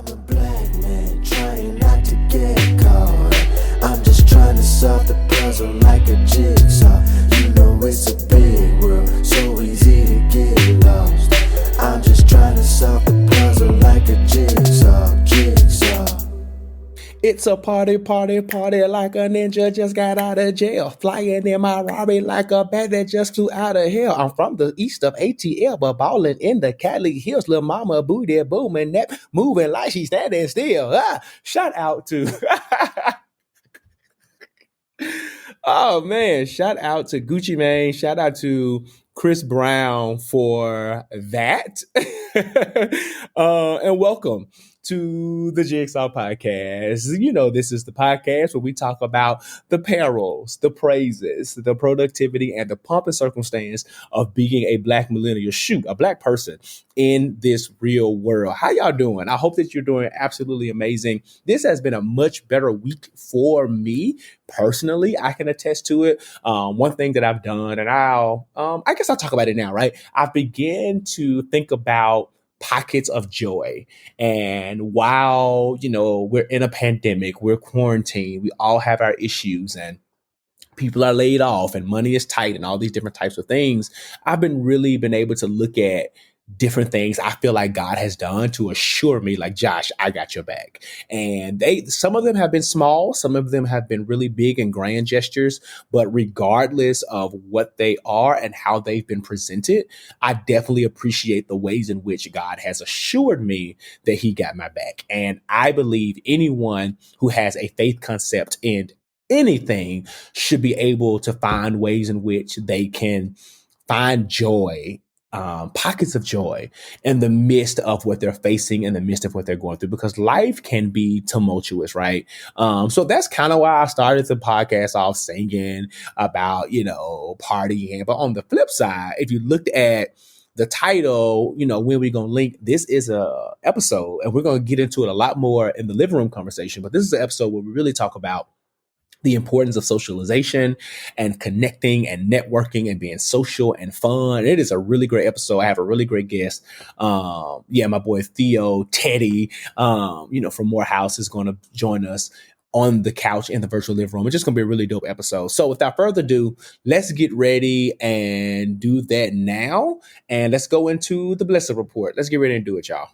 I'm a black man trying not to get caught. I'm just trying to solve the puzzle like a jigsaw. You know it's a big world, so easy to get lost. I'm just trying to solve the puzzle like a jigsaw. It's a party like a ninja just got out of jail. Flying in my Rari like a bat that just flew out of hell. I'm from the east of ATL, but ballin' in the Cali Hills. Lil' mama booty booming, that moving like she's standing still. Shout out to... Oh man, shout out to Gucci Mane. Shout out to Chris Brown for that. And welcome to the Jigsaw Podcast. You know, this is the podcast where we talk about the perils, the praises, the productivity, and the pomp and circumstance of being a black millennial, a black person in this real world. How y'all doing? I hope that you're doing absolutely amazing. This has been a much better week for me personally. I can attest to it. One thing that I've done, and I guess I'll talk about it now, right? I've began to think about pockets of joy. And while, we're in a pandemic, we're quarantined, we all have our issues, and people are laid off and money is tight and all these different types of things, I've been able to look at different things I feel like God has done to assure me, like, Josh, I got your back. And some of them have been small, some of them have been really big and grand gestures, but regardless of what they are and how they've been presented, I definitely appreciate the ways in which God has assured me that he got my back. And I believe anyone who has a faith concept in anything should be able to find ways in which they can find joy, pockets of joy in the midst of what they're facing, in the midst of what they're going through, because life can be tumultuous, right? So that's kind of why I started the podcast off singing about, partying. But on the flip side, if you looked at the title, when we going to link, this is a episode, and we're going to get into it a lot more in the living room conversation. But this is an episode where we really talk about the importance of socialization and connecting and networking and being social and fun. It is a really great episode. I have a really great guest. My boy Theo Teddy, from Morehouse is going to join us on the couch in the virtual living room. It's just going to be a really dope episode. So without further ado, let's get ready and do that now. And let's go into the Blessed Report. Let's get ready and do it, y'all.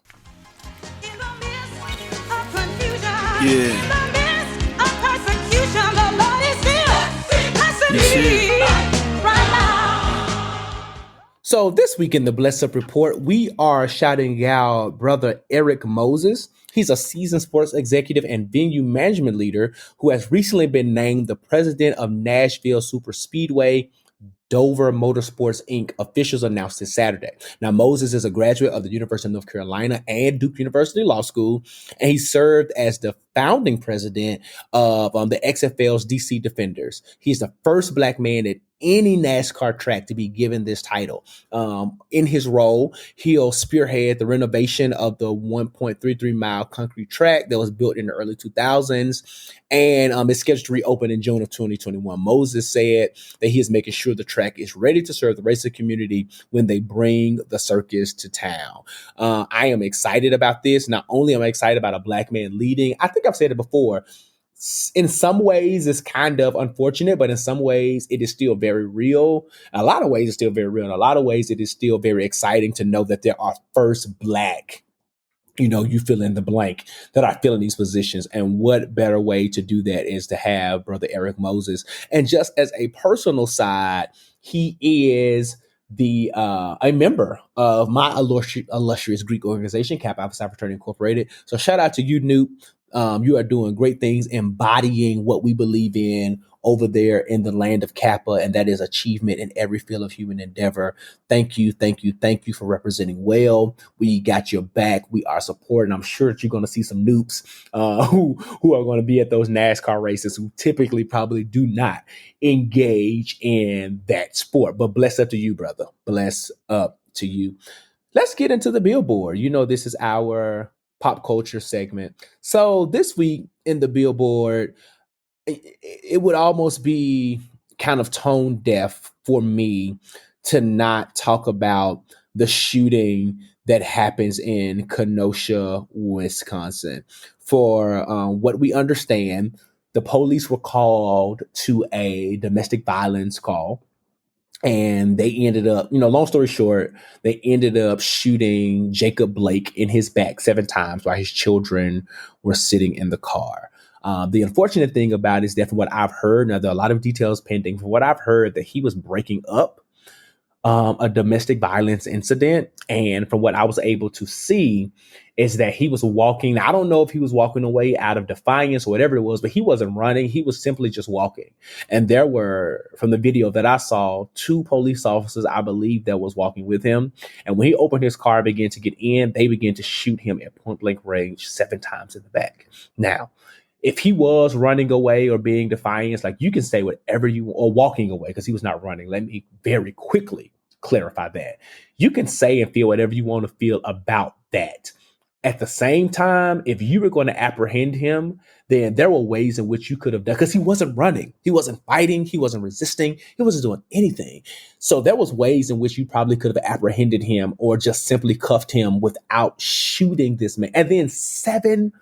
Yeah. So this week in the Bless Up Report, we are shouting out brother Eric Moses. He's a seasoned sports executive and venue management leader who has recently been named the president of Nashville Super Speedway Dover Motorsports Inc. Officials announced this Saturday. Now, Moses is a graduate of the University of North Carolina and Duke University Law School, and he served as the founding president of the XFL's DC Defenders. He's the first black man at any NASCAR track to be given this title. In his role, he'll spearhead the renovation of the 1.33 mile concrete track that was built in the early 2000s, and it's scheduled to reopen in June of 2021. Moses said that he is making sure the track is ready to serve the racing community when they bring the circus to town. I am excited about this. Not only am I excited about a black man leading, I think I've said it before, in some ways it's kind of unfortunate, but in some ways it is still very real. In a lot of ways it's still very real. In a lot of ways it is still very exciting to know that there are first black, you fill in the blank, that are filling these positions. And what better way to do that is to have brother Eric Moses. And just as a personal side, he is a member of my illustrious Greek organization, Kappa Alpha Psi Fraternity Incorporated. So shout out to you, Newt. You are doing great things, embodying what we believe in over there in the land of Kappa, and that is achievement in every field of human endeavor. Thank you for representing well. We got your back. We are supporting. I'm sure that you're going to see some noobs who are going to be at those NASCAR races who typically probably do not engage in that sport. But bless up to you, brother. Bless up to you. Let's get into the Billboard. This is our pop culture segment. So this week in the Billboard, it would almost be kind of tone deaf for me to not talk about the shooting that happens in Kenosha, Wisconsin. For what we understand, the police were called to a domestic violence call, and they ended up, long story short, they ended up shooting Jacob Blake in his back 7 times while his children were sitting in the car. The unfortunate thing about it is that from what I've heard, now there are a lot of details pending. From what I've heard, that he was breaking up a domestic violence incident. And from what I was able to see, is that he was walking. I don't know if he was walking away out of defiance or whatever it was, but he wasn't running. He was simply just walking. And there were, from the video that I saw, 2 police officers, I believe, that was walking with him. And when he opened his car and began to get in, they began to shoot him at point blank range 7 times in the back. Now, if he was running away or being defiant, like, you can say whatever you, or walking away, because he was not running. Let me very quickly clarify that. You can say and feel whatever you want to feel about that. At the same time, if you were going to apprehend him, then there were ways in which you could have done, because he wasn't running, he wasn't fighting, he wasn't resisting, he wasn't doing anything. So there was ways in which you probably could have apprehended him or just simply cuffed him without shooting this man. And then 7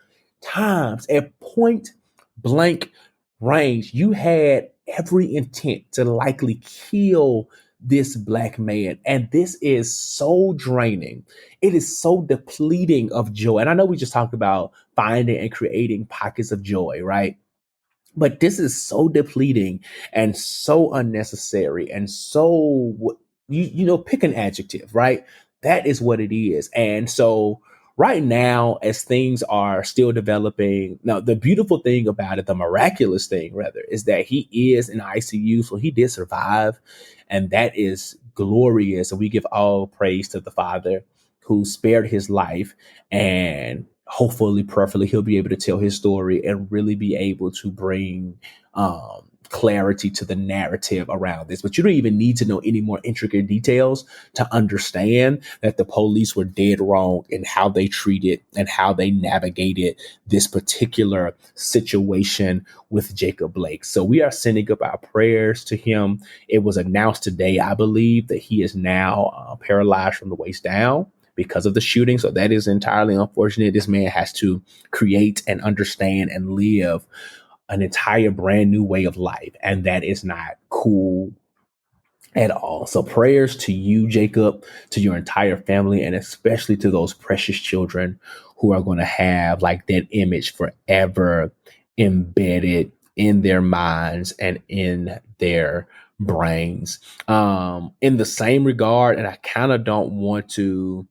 times at point blank range, you had every intent to likely kill this black man. And this is so draining. It is so depleting of joy. And I know we just talked about finding and creating pockets of joy, right? But this is so depleting and so unnecessary and so, pick an adjective, right? That is what it is. And so right now, as things are still developing, now the beautiful thing about it, the miraculous thing rather, is that he is in ICU. So he did survive. And that is glorious. And we give all praise to the Father who spared his life, and hopefully, prayerfully, he'll be able to tell his story and really be able to bring clarity to the narrative around this. But you don't even need to know any more intricate details to understand that the police were dead wrong in how they treated and how they navigated this particular situation with Jacob Blake. So we are sending up our prayers to him. It was announced today, I believe, that he is now paralyzed from the waist down because of the shooting. So that is entirely unfortunate. This man has to create and understand and live an entire brand new way of life. And that is not cool at all. So prayers to you, Jacob, to your entire family, and especially to those precious children who are going to have like that image forever embedded in their minds and in their brains. In the same regard, and I kind of don't want to,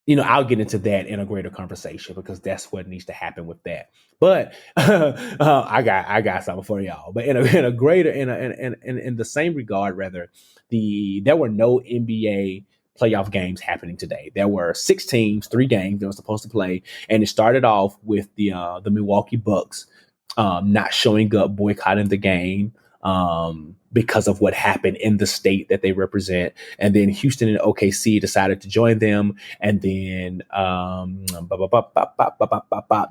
I'll get into that in a greater conversation because that's what needs to happen with that. But I got something for y'all. But in the same regard, rather, there were no NBA playoff games happening today. There were 6 teams, 3 games that were supposed to play, and it started off with the Milwaukee Bucks not showing up, boycotting the game. Because of what happened in the state that they represent. And then Houston and OKC decided to join them. And then the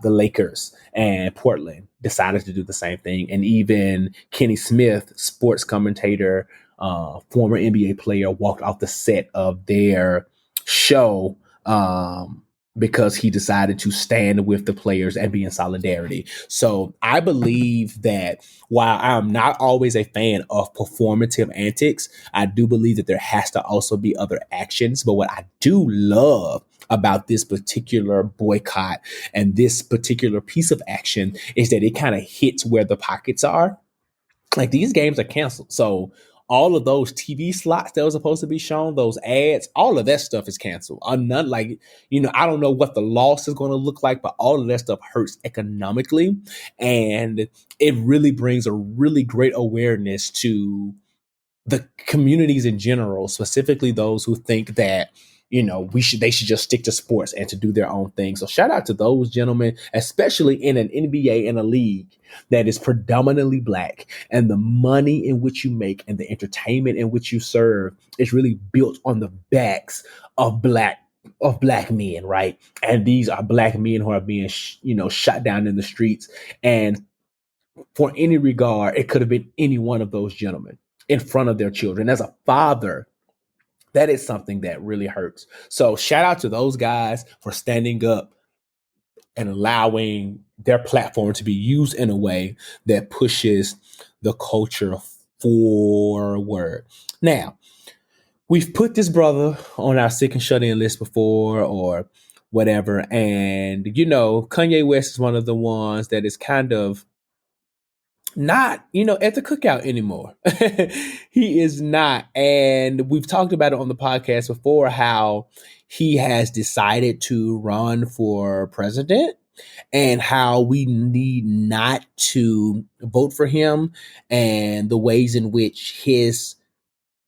Lakers and Portland decided to do the same thing. And even Kenny Smith, sports commentator, former NBA player, walked off the set of their show because he decided to stand with the players and be in solidarity. So I believe that while I'm not always a fan of performative antics, I do believe that there has to also be other actions. But what I do love about this particular boycott and this particular piece of action is that it kind of hits where the pockets are. Like, these games are canceled. So all of those TV slots that were supposed to be shown, those ads, all of that stuff is canceled. None, like, I don't know what the loss is going to look like, but all of that stuff hurts economically. And it really brings a really great awareness to the communities in general, specifically those who think that, they should just stick to sports and to do their own thing. So shout out to those gentlemen, especially in an NBA and a league that is predominantly Black, and the money in which you make and the entertainment in which you serve is really built on the backs of black men, right? And these are Black men who are being, shot down in the streets. And for any regard, it could have been any one of those gentlemen in front of their children. As a father, That is something that really hurts. So shout out to those guys for standing up and allowing their platform to be used in a way that pushes the culture forward. Now, we've put this brother on our sick and shut in list before or whatever. And, Kanye West is one of the ones that is kind of not, at the cookout anymore. He is not. And we've talked about it on the podcast before how he has decided to run for president and how we need not to vote for him and the ways in which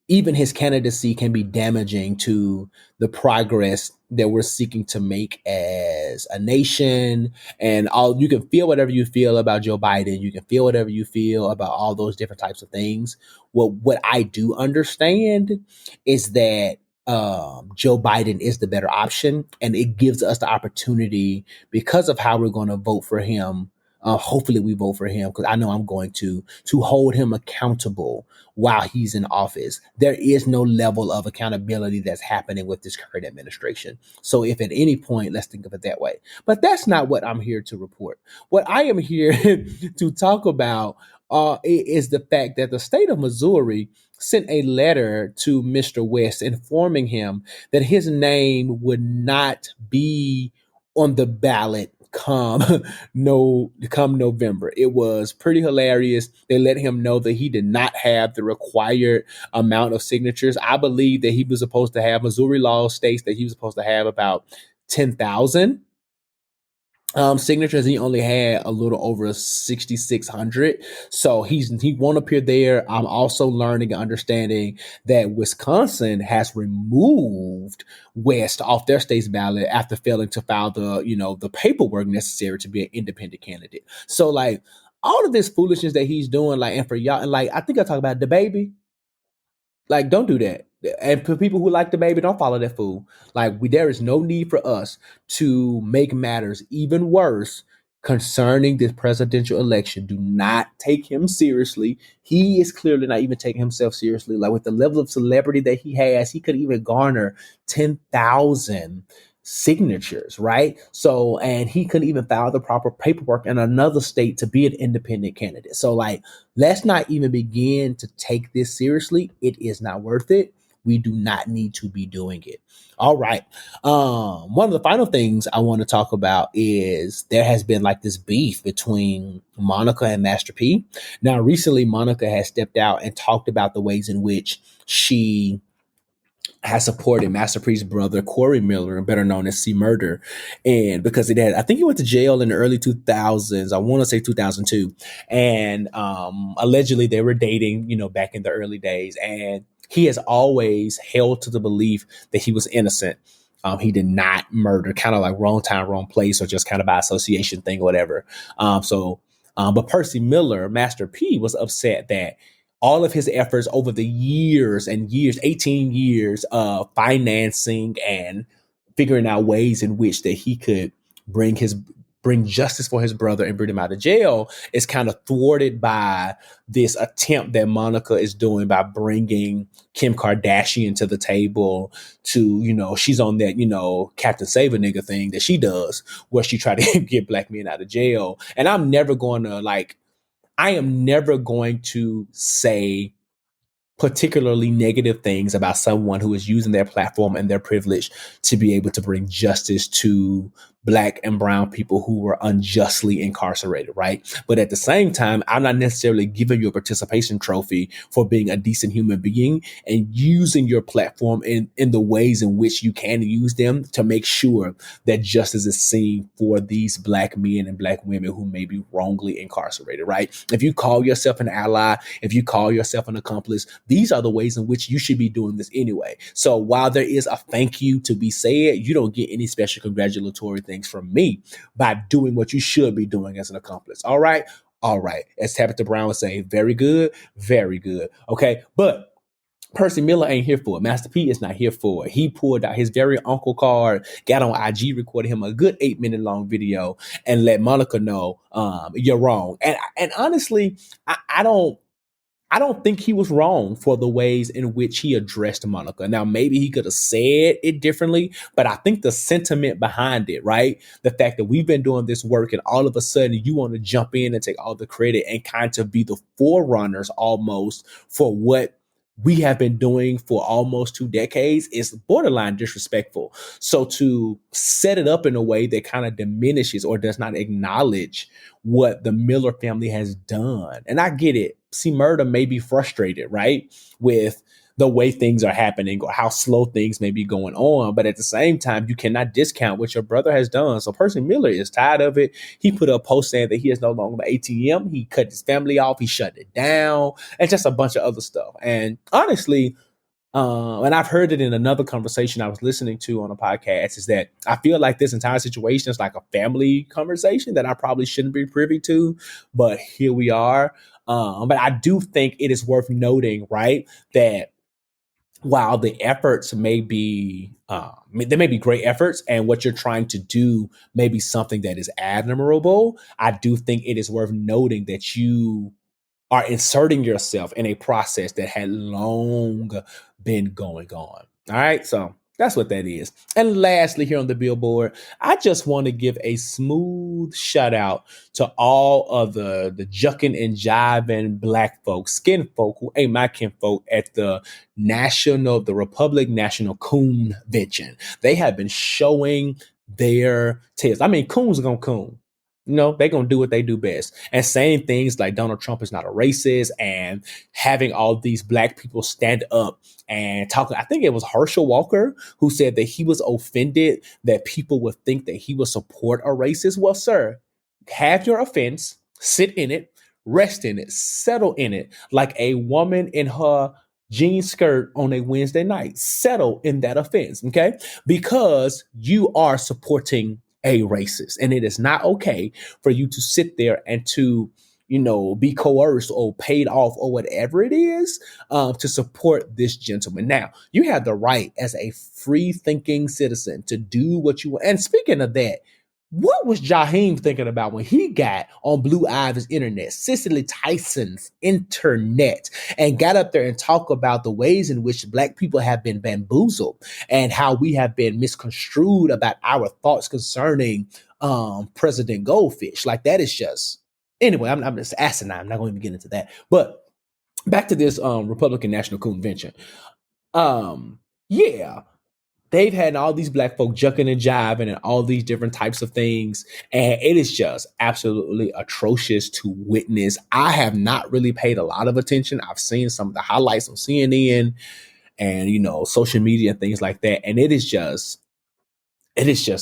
even his candidacy can be damaging to the progress that we're seeking to make as a nation. And all you can feel whatever you feel about Joe Biden. You can feel whatever you feel about all those different types of things. What I do understand is that Joe Biden is the better option, and it gives us the opportunity because of how we're going to vote for him. Hopefully we vote for him because I know I'm going to hold him accountable while he's in office. There is no level of accountability that's happening with this current administration. So if at any point, let's think of it that way. But that's not what I'm here to report. What I am here to talk about is the fact that the state of Missouri sent a letter to Mr. West informing him that his name would not be on the ballot come come November. It was pretty hilarious. They let him know that he did not have the required amount of signatures. I believe that he was supposed to have, Missouri law states that he was supposed to have about 10,000 signatures. He only had a little over 6,600. So he won't appear there. I'm also learning and understanding that Wisconsin has removed West off their state's ballot after failing to file the paperwork necessary to be an independent candidate. So like all of this foolishness that he's doing, like, and for y'all, and like I think I talked about the baby. Like, don't do that. And for people who like the baby, don't follow that fool. Like, there is no need for us to make matters even worse concerning this presidential election. Do not take him seriously. He is clearly not even taking himself seriously. Like, with the level of celebrity that he has, he could even garner 10,000 signatures, right? So, and he couldn't even file the proper paperwork in another state to be an independent candidate. So, like, let's not even begin to take this seriously. It is not worth it. We do not need to be doing it. All right. One of the final things I want to talk about is there has been like this beef between Monica and Master P. Now, recently, Monica has stepped out and talked about the ways in which she has supported Master P's brother, Corey Miller, better known as C Murder. And because I think he went to jail in the early 2000s. I want to say 2002. And allegedly they were dating, back in the early days. And he has always held to the belief that he was innocent. He did not murder, kind of like wrong time, wrong place, or just kind of by association thing or whatever. But Percy Miller, Master P, was upset that all of his efforts over the years and years, 18 years of financing and figuring out ways in which that he could bring justice for his brother and bring him out of jail is kind of thwarted by this attempt that Monica is doing by bringing Kim Kardashian to the table to, she's on that, Captain Save a Nigga thing that she does where she tried to get black men out of jail. And I am never going to say particularly negative things about someone who is using their platform and their privilege to be able to bring justice to Black and brown people who were unjustly incarcerated, right? But at the same time, I'm not necessarily giving you a participation trophy for being a decent human being and using your platform in the ways in which you can use them to make sure that justice is seen for these Black men and Black women who may be wrongly incarcerated, right? If you call yourself an ally, if you call yourself an accomplice, these are the ways in which you should be doing this anyway. So while there is a thank you to be said, you don't get any special congratulatory things from me by doing what you should be doing as an accomplice. All right. All right. As Tabitha Brown would say, very good. Very good. Okay. But Percy Miller ain't here for it. Master P is not here for it. He pulled out his very uncle card, got on IG, recorded him a good 8-minute long video and let Monica know, you're wrong. And honestly, I don't I don't think he was wrong for the ways in which he addressed Monica. Now, maybe he could have said it differently, but I think the sentiment behind it, right? The fact that we've been doing this work and all of a sudden you want to jump in and take all the credit and kind of be the forerunners almost for what we have been doing for almost 2 decades is borderline disrespectful. So to set it up in a way that kind of diminishes or does not acknowledge what the Miller family has done. And I get it. See, Murder may be frustrated, right? With the way things are happening or how slow things may be going on. But at the same time, you cannot discount what your brother has done. So Percy Miller is tired of it. He put up posts saying that he is no longer the ATM. He cut his family off. He shut it down and just a bunch of other stuff. And honestly, and I've heard it in another conversation I was listening to on a podcast, is that I feel like this entire situation is like a family conversation that I probably shouldn't be privy to, but here we are. But I do think it is worth noting, right, that while the efforts may be, there may be great efforts and what you're trying to do may be something that is admirable, I do think it is worth noting that you are inserting yourself in a process that had long been going on. All right. So that's what that is. And lastly, here on the billboard, I just want to give a smooth shout out to all of the jucking and jiving black folks, skin folk who ain't my kinfolk at the Republic National Convention. They have been showing their tails. I mean, coons are gonna coon. They're going to do what they do best. And saying things like Donald Trump is not a racist and having all these black people stand up and talk. I think it was Herschel Walker who said that he was offended that people would think that he would support a racist. Well, sir, have your offense, sit in it, rest in it, settle in it like a woman in her jean skirt on a Wednesday night. Settle in that offense, okay? Because you are supporting a racist, and it is not okay for you to sit there and to be coerced or paid off or whatever it is to support this gentleman. Now, you have the right as a free thinking citizen to do what you want. And speaking of that, what was Jaheim thinking about when he got on Blue Ivy's internet, Cicely Tyson's internet, and got up there and talk about the ways in which black people have been bamboozled and how we have been misconstrued about our thoughts concerning President Goldfish? Like, that is just, anyway, I'm just asinine. I'm not going to even get into that. But back to this Republican National Convention. Yeah. They've had all these black folk jucking and jiving and all these different types of things. And it is just absolutely atrocious to witness. I have not really paid a lot of attention. I've seen some of the highlights on CNN and, social media and things like that. And it is just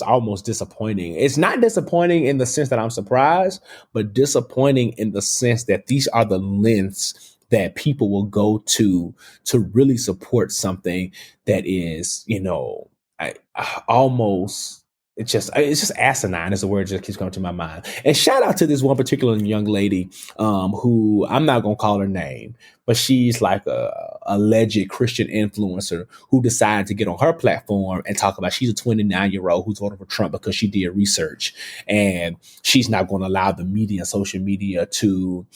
almost disappointing. It's not disappointing in the sense that I'm surprised, but disappointing in the sense that these are the lengths that people will go to really support something that is, almost, it's just asinine is the word that just keeps coming to my mind. And shout out to this one particular young lady who I'm not going to call her name, but she's like a alleged Christian influencer who decided to get on her platform and talk about she's a 29-year-old who's voting for Trump because she did research, and she's not going to allow the media and social media to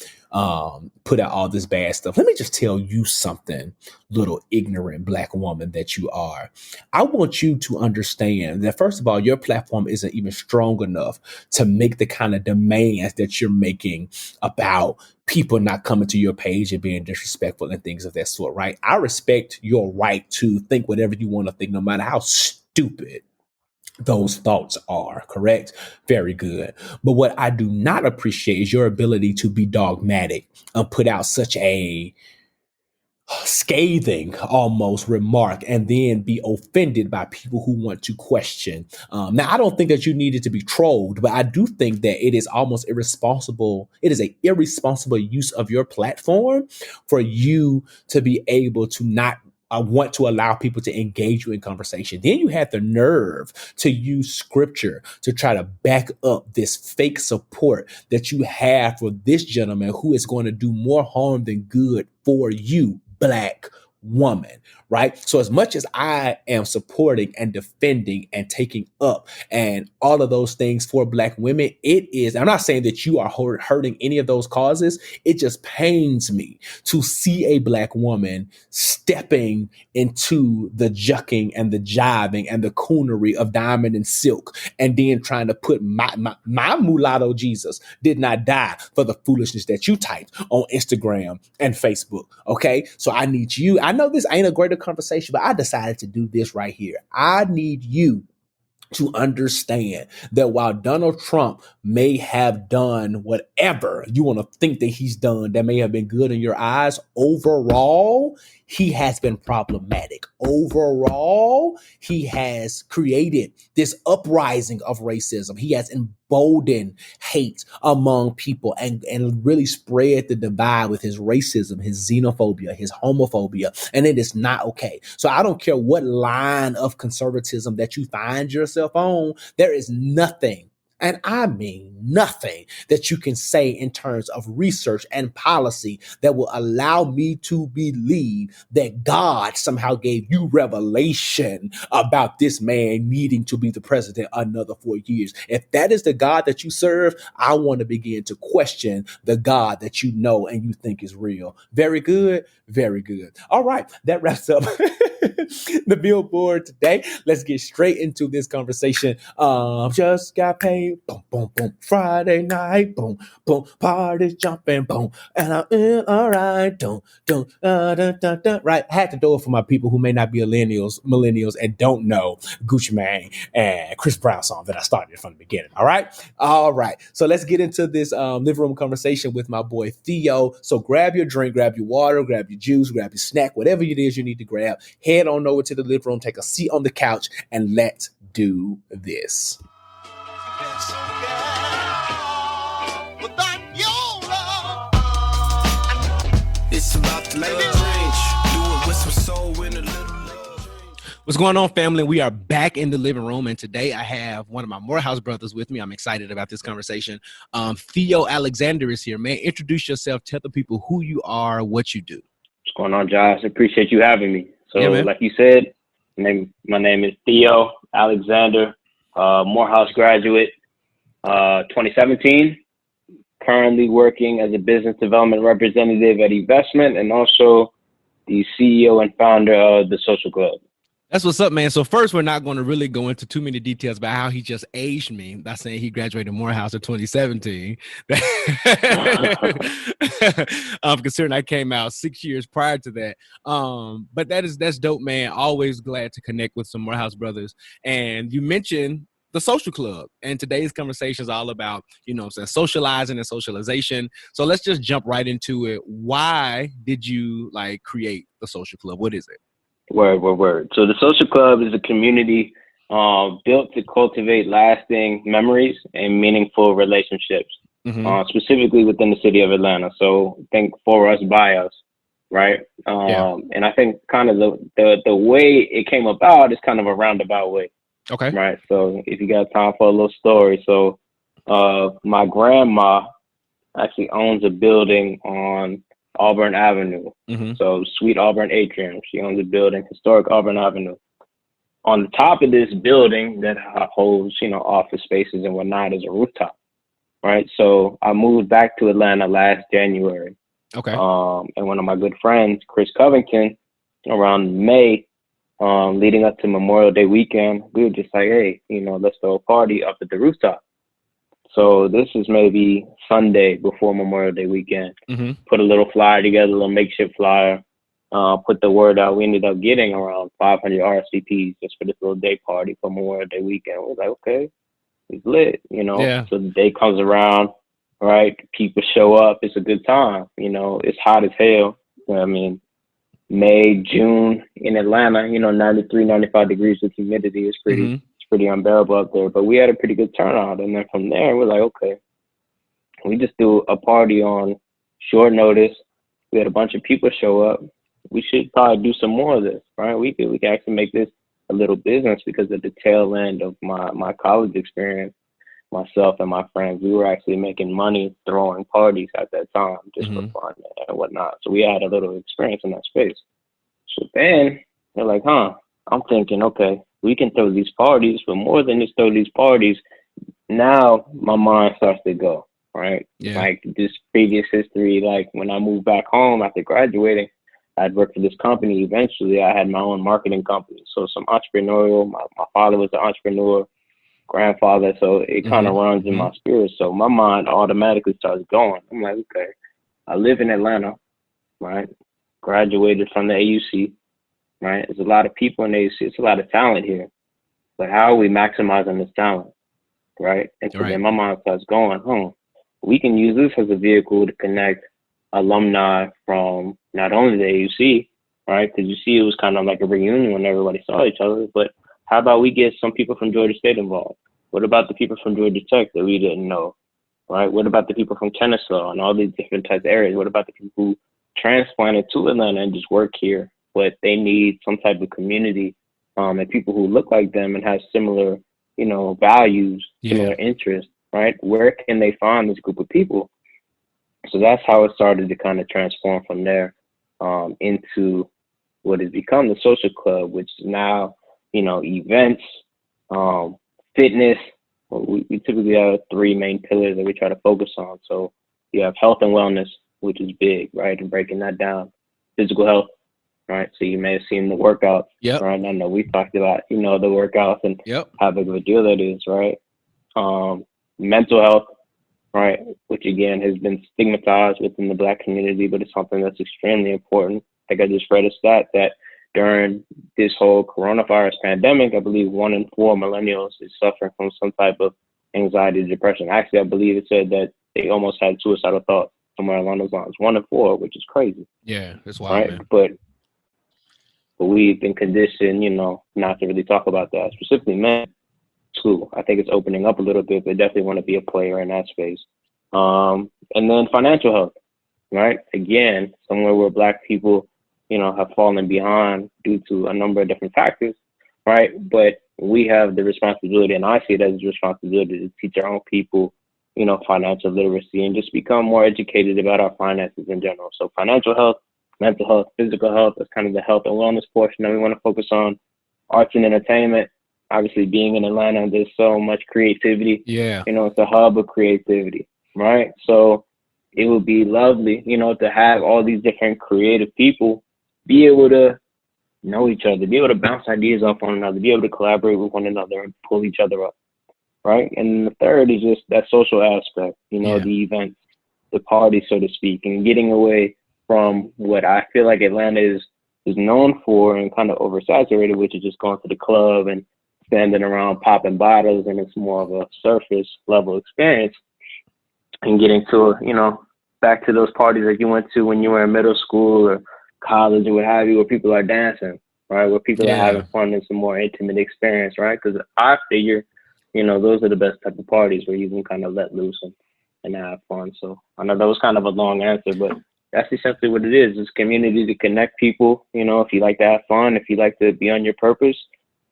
put out all this bad stuff. Let me just tell you something, little ignorant black woman that you are. I want you to understand that, first of all, your platform isn't even strong enough to make the kind of demands that you're making about people not coming to your page and being disrespectful and things of that sort, right? I respect your right to think whatever you want to think, no matter how stupid those thoughts are, correct? Very good. But what I do not appreciate is your ability to be dogmatic and put out such a scathing almost remark and then be offended by people who want to question. Now, I don't think that you needed to be trolled, but I do think that it is almost irresponsible. It is an irresponsible use of your platform for you to be able to not want to allow people to engage you in conversation. Then you have the nerve to use scripture to try to back up this fake support that you have for this gentleman who is going to do more harm than good for you, black woman, right? So as much as I am supporting and defending and taking up and all of those things for Black women, it is, I'm not saying that you are hurting any of those causes. It just pains me to see a Black woman stepping into the jucking and the jiving and the coonery of Diamond and Silk, and then trying to put my mulatto Jesus did not die for the foolishness that you typed on Instagram and Facebook. Okay. So I need you. I know this ain't a greater conversation, but I decided to do this right here. I need you to understand that while Donald Trump may have done whatever you want to think that he's done that may have been good in your eyes, overall, he has been problematic. Overall, he has created this uprising of racism. He has emboldened hate among people and really spread the divide with his racism, his xenophobia, his homophobia, and it is not okay. So I don't care what line of conservatism that you find yourself on, there is nothing, and I mean nothing, that you can say in terms of research and policy that will allow me to believe that God somehow gave you revelation about this man needing to be the president another 4 years. If that is the God that you serve, I want to begin to question the God that you know and you think is real. Very good. Very good. All right. That wraps up the billboard today. Let's get straight into this conversation. Just got paid. Boom, boom, boom. Friday night. Boom, boom. Party's jumping. Boom. And I'm in all right. Don't. Right. I had to do it for my people who may not be millennials and don't know Gucci Mane and Chris Brown song that I started from the beginning. All right. All right. So let's get into this living room conversation with my boy Theo. So grab your drink, grab your water, grab your juice, grab your snack, whatever it is you need to grab. Head on over to the living room, take a seat on the couch, and let's do this. It's about the love change. Do it with some soul in a little love. What's going on, family? We are back in the living room, and today I have one of my Morehouse brothers with me. I'm excited about this conversation. Theo Alexander is here. Man, introduce yourself. Tell the people who you are, what you do. What's going on, Josh? Appreciate you having me. So, yeah, like you said, my name is Theo Alexander, Morehouse graduate, 2017. Currently working as a business development representative at eVestment and also the CEO and founder of the Social Club. That's what's up, man. So first, we're not going to really go into too many details about how he just aged me by saying he graduated Morehouse in 2017. Considering I came out 6 years prior to that. But that's dope, man. Always glad to connect with some Morehouse brothers. And you mentioned the Social Club, and today's conversation is all about, socializing and socialization. So let's just jump right into it. Why did you create the Social Club? What is it? Word. So the Social Club is a community built to cultivate lasting memories and meaningful relationships, specifically within the city of Atlanta. So think for us, by us, right? And I think kind of the way it came about is kind of a roundabout way. Okay. Right. So if you got time for a little story. So my grandma actually owns a building on Auburn Avenue. So Sweet Auburn Atrium. She owns a building, historic Auburn Avenue. On the top of this building that holds, office spaces and whatnot is a rooftop. Right. So I moved back to Atlanta last January. Okay. And one of my good friends, Chris Covington, around May, leading up to Memorial Day weekend, we were just like, hey, let's throw a party up at the rooftop. So this is maybe Sunday before Memorial Day weekend. Put a little flyer together, a little makeshift flyer, put the word out. We ended up getting around 500 RSVPs just for this little day party for Memorial Day weekend. We was like, okay, it's lit, Yeah. So the day comes around, right? People show up. It's a good time. It's hot as hell. I mean, May, June in Atlanta, 93, 95 degrees with humidity is pretty unbearable up there. But we had a pretty good turnout. And then from there, we're like, okay, we just do a party on short notice. We had a bunch of people show up. We should probably do some more of this, right? We could actually make this a little business because at the tail end of my college experience, myself and my friends, we were actually making money throwing parties at that time just for fun and whatnot. So we had a little experience in that space. So then they're like, I'm thinking, okay, we can throw these parties, but more than just throw these parties, now my mind starts to go, right? Yeah. Like this previous history, like when I moved back home after graduating, I'd worked for this company. Eventually, I had my own marketing company. So some entrepreneurial, my father was an entrepreneur, grandfather, so it kind of runs in my spirit. So my mind automatically starts going. I'm like, okay, I live in Atlanta, right? Graduated from the AUC, right? There's a lot of people in the AUC. It's a lot of talent here. But how are we maximizing this talent, right? And so then my mind starts going, we can use this as a vehicle to connect alumni from not only the AUC, right? Because you see, it was kind of like a reunion when everybody saw each other. But how about we get some people from Georgia State involved? What about the people from Georgia Tech that we didn't know, right? What about the people from Kennesaw and all these different types of areas? What about the people who transplanted to Atlanta and just work here, but they need some type of community and people who look like them and have similar, values, similar interests, right? Where can they find this group of people? So that's how it started to kind of transform from there into what has become the social club, which is now, events, fitness. We typically have three main pillars that we try to focus on. So you have health and wellness, which is big, right? And breaking that down. Physical health, right? So you may have seen the workouts, right? I know we talked about, the workouts and how big of a deal that is, right? Mental health, right? Which again has been stigmatized within the Black community, but it's something that's extremely important. Like I just read a stat that during this whole coronavirus pandemic, I believe 1 in 4 millennials is suffering from some type of anxiety, depression. Actually, I believe it said that they almost had suicidal thoughts, somewhere along those lines. 1 in 4, which is crazy. Yeah, that's wild, right? Man. But we've been conditioned, not to really talk about that, specifically men. School. I think it's opening up a little bit, but definitely want to be a player in that space. And then financial health, right? Again, somewhere where Black people, have fallen behind due to a number of different factors, right? But we have the responsibility, and I see it as a responsibility to teach our own people, financial literacy and just become more educated about our finances in general. So financial health, mental health, physical health, that's kind of the health and wellness portion that we want to focus on. Arts and entertainment. Obviously, being in Atlanta, there's so much creativity. Yeah. It's a hub of creativity, right? So it would be lovely, to have all these different creative people be able to know each other, be able to bounce ideas off one another, be able to collaborate with one another and pull each other up, right? And the third is just that social aspect, the events, the party, so to speak, and getting away from what I feel like Atlanta is known for and kind of oversaturated, which is just going to the club and standing around popping bottles, and it's more of a surface level experience. And getting to, back to those parties that you went to when you were in middle school or college or what have you, where people are dancing, right? Where people are having fun and some more intimate experience, right? Because I figure, those are the best type of parties where you can kind of let loose and have fun. So I know that was kind of a long answer, but that's essentially what it is. It's community to connect people. If you like to have fun, if you like to be on your purpose,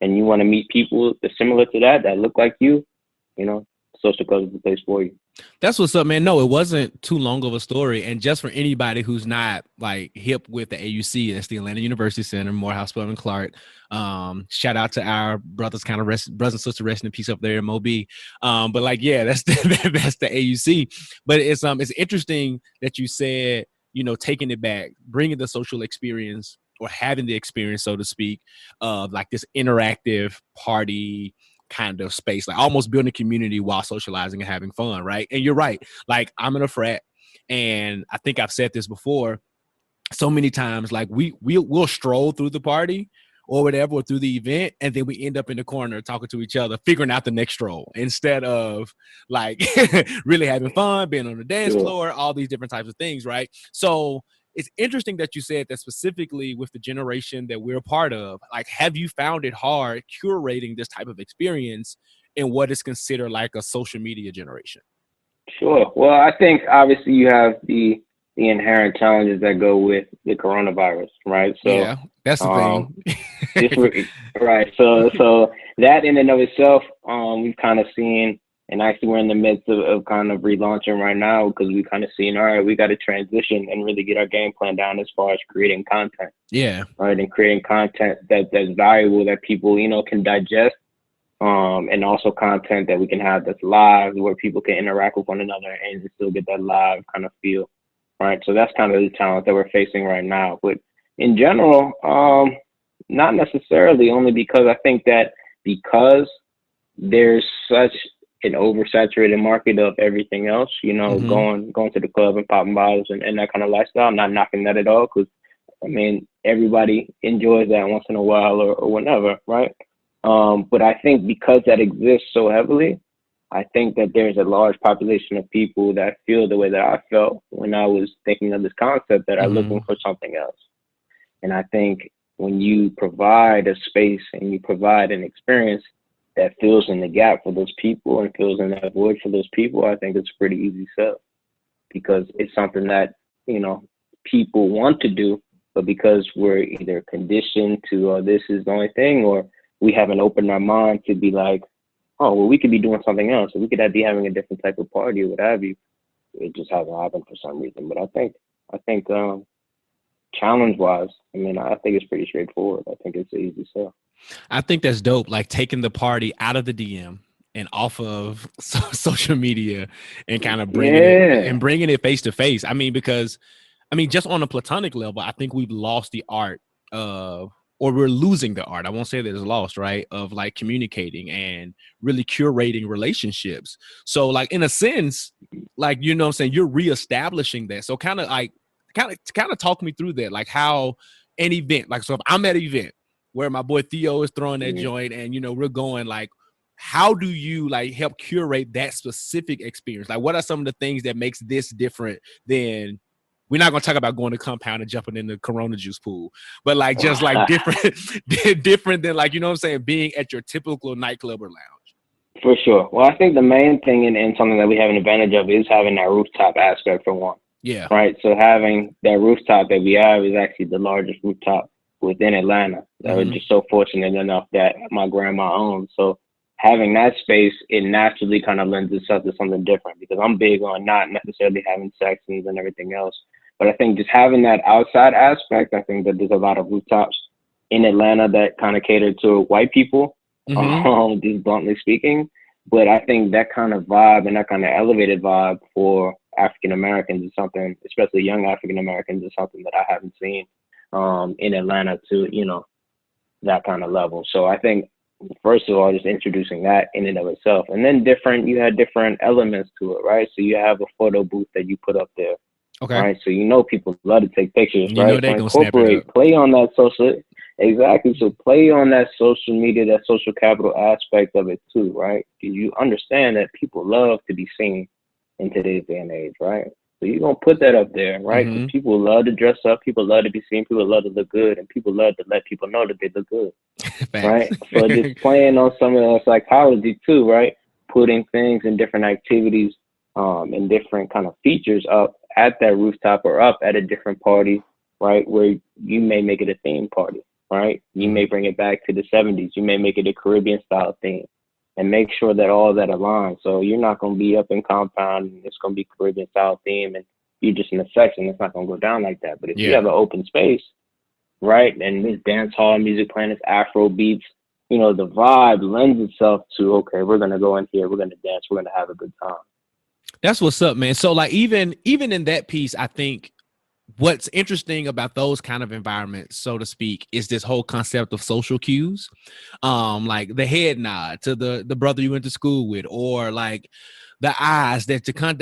and you want to meet people similar to that look like you, social club is the place for you. That's what's up, man. No, it wasn't too long of a story. And just for anybody who's not like hip with the AUC, that's the Atlanta University Center, Morehouse, Spelman, Clark. Shout out to our brothers, brothers and sisters, resting in peace up there in Moby. But like, that's that's the AUC. But it's interesting that you said, taking it back, bringing the social experience or having the experience, so to speak, of like this interactive party kind of space, like almost building a community while socializing and having fun, right? And you're right. Like I'm in a frat, and I think I've said this before so many times, like we'll stroll through the party or whatever, or through the event, and then we end up in the corner talking to each other, figuring out the next stroll instead of like really having fun, being on the dance floor, all these different types of things, right? So it's interesting that you said that specifically with the generation that we're a part of. Like, have you found it hard curating this type of experience in what is considered like a social media generation? Sure. Well, I think obviously you have the inherent challenges that go with the coronavirus, right? So yeah, that's the thing. right. So that in and of itself, we've kind of seen, And actually, we're in the midst of kind of relaunching right now because we kind of seen, all right, we got to transition and really get our game plan down as far as creating content. Yeah. Right. And creating content that's valuable, that people, can digest. And also content that we can have that's live, where people can interact with one another and still get that live kind of feel. Right. So that's kind of the challenge that we're facing right now. But in general, not necessarily, only because I think that because there's such an oversaturated market of everything else, going to the club and popping bottles and that kind of lifestyle. I'm not knocking that at all, because I mean, everybody enjoys that once in a while or whenever, right? But I think because that exists so heavily, I think that there's a large population of people that feel the way that I felt when I was thinking of this concept, that are looking for something else. And I think when you provide a space and you provide an experience that fills in the gap for those people and fills in that void for those people, I think it's a pretty easy sell, because it's something that, people want to do, but because we're either conditioned to, this is the only thing, or we haven't opened our mind to be like, oh, well, we could be doing something else, or we could be having a different type of party or what have you. It just hasn't happened for some reason. But I think challenge-wise, I mean, I think it's pretty straightforward. I think it's an easy sell. I think that's dope. Like taking the party out of the DM and off of social media and kind of bringing it face to face. I mean, because just on a platonic level, I think we've lost the art of, or we're losing the art. I won't say that it's lost, right? Of like communicating and really curating relationships. So like in a sense, like, I'm saying, you're reestablishing that. So kind of talk me through that, like how an event, like, so if I'm at an event where my boy Theo is throwing that joint and, we're going, like, how do you like help curate that specific experience? Like, what are some of the things that makes this different than, we're not going to talk about going to Compound and jumping in the Corona juice pool, but like, just like different than, like, being at your typical nightclub or lounge. For sure. Well, I think the main thing and something that we have an advantage of is having that rooftop aspect, for one. Yeah. Right. So having that rooftop that we have is actually the largest rooftop within Atlanta. We're just so fortunate enough that my grandma owns. So having that space, it naturally kind of lends itself to something different, because I'm big on not necessarily having sections and everything else. But I think just having that outside aspect, I think that there's a lot of rooftops in Atlanta that kind of cater to white people, just bluntly speaking. But I think that kind of vibe and that kind of elevated vibe for African Americans is something, especially young African Americans, is something that I haven't seen in Atlanta to, that kind of level. So I think, first of all, just introducing that in and of itself. And then you had different elements to it, right? So you have a photo booth that you put up there. Okay. Right. So people love to take pictures, right? They're so incorporate, play on that social. Exactly. So play on that social media, that social capital aspect of it too, right? Because you understand that people love to be seen in today's day and age, right? So you're gonna put that up there, right? Because people love to dress up, people love to be seen, people love to look good, and people love to let people know that they look good, right? So just playing on some of that psychology too, right? Putting things in different activities, and different kind of features up at that rooftop or up at a different party, right? Where you may make it a theme party, right? You may bring it back to the 70s. You may make it a Caribbean style theme, and make sure that all that aligns. So you're not going to be up in Compound and it's going to be Caribbean style theme and you're just in a section. It's not going to go down like that. But if you have an open space, right, and this dance hall music playing, this Afro beats, the vibe lends itself to, okay, we're going to go in here, we're going to dance, we're going to have a good time. That's what's up, man. So like even in that piece, I think what's interesting about those kind of environments, so to speak, is this whole concept of social cues. Like the head nod to the brother you went to school with, or like the eyes the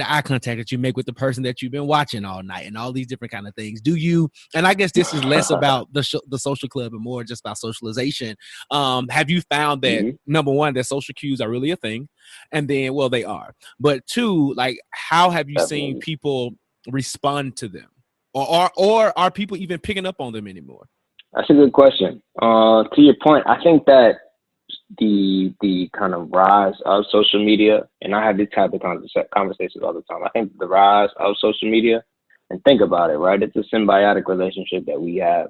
eye contact that you make with the person that you've been watching all night, and all these different kind of things. Do you, and I guess this is less about the social club and more just about socialization. Have you found that number one, that social cues are really a thing? And then, well, they are, but two, like, how have you seen people respond to them? Or are people even picking up on them anymore? That's a good question. To your point, I think that the kind of rise of social media, and I have these type of conversations all the time. I think the rise of social media, and think about it, right? It's a symbiotic relationship that we have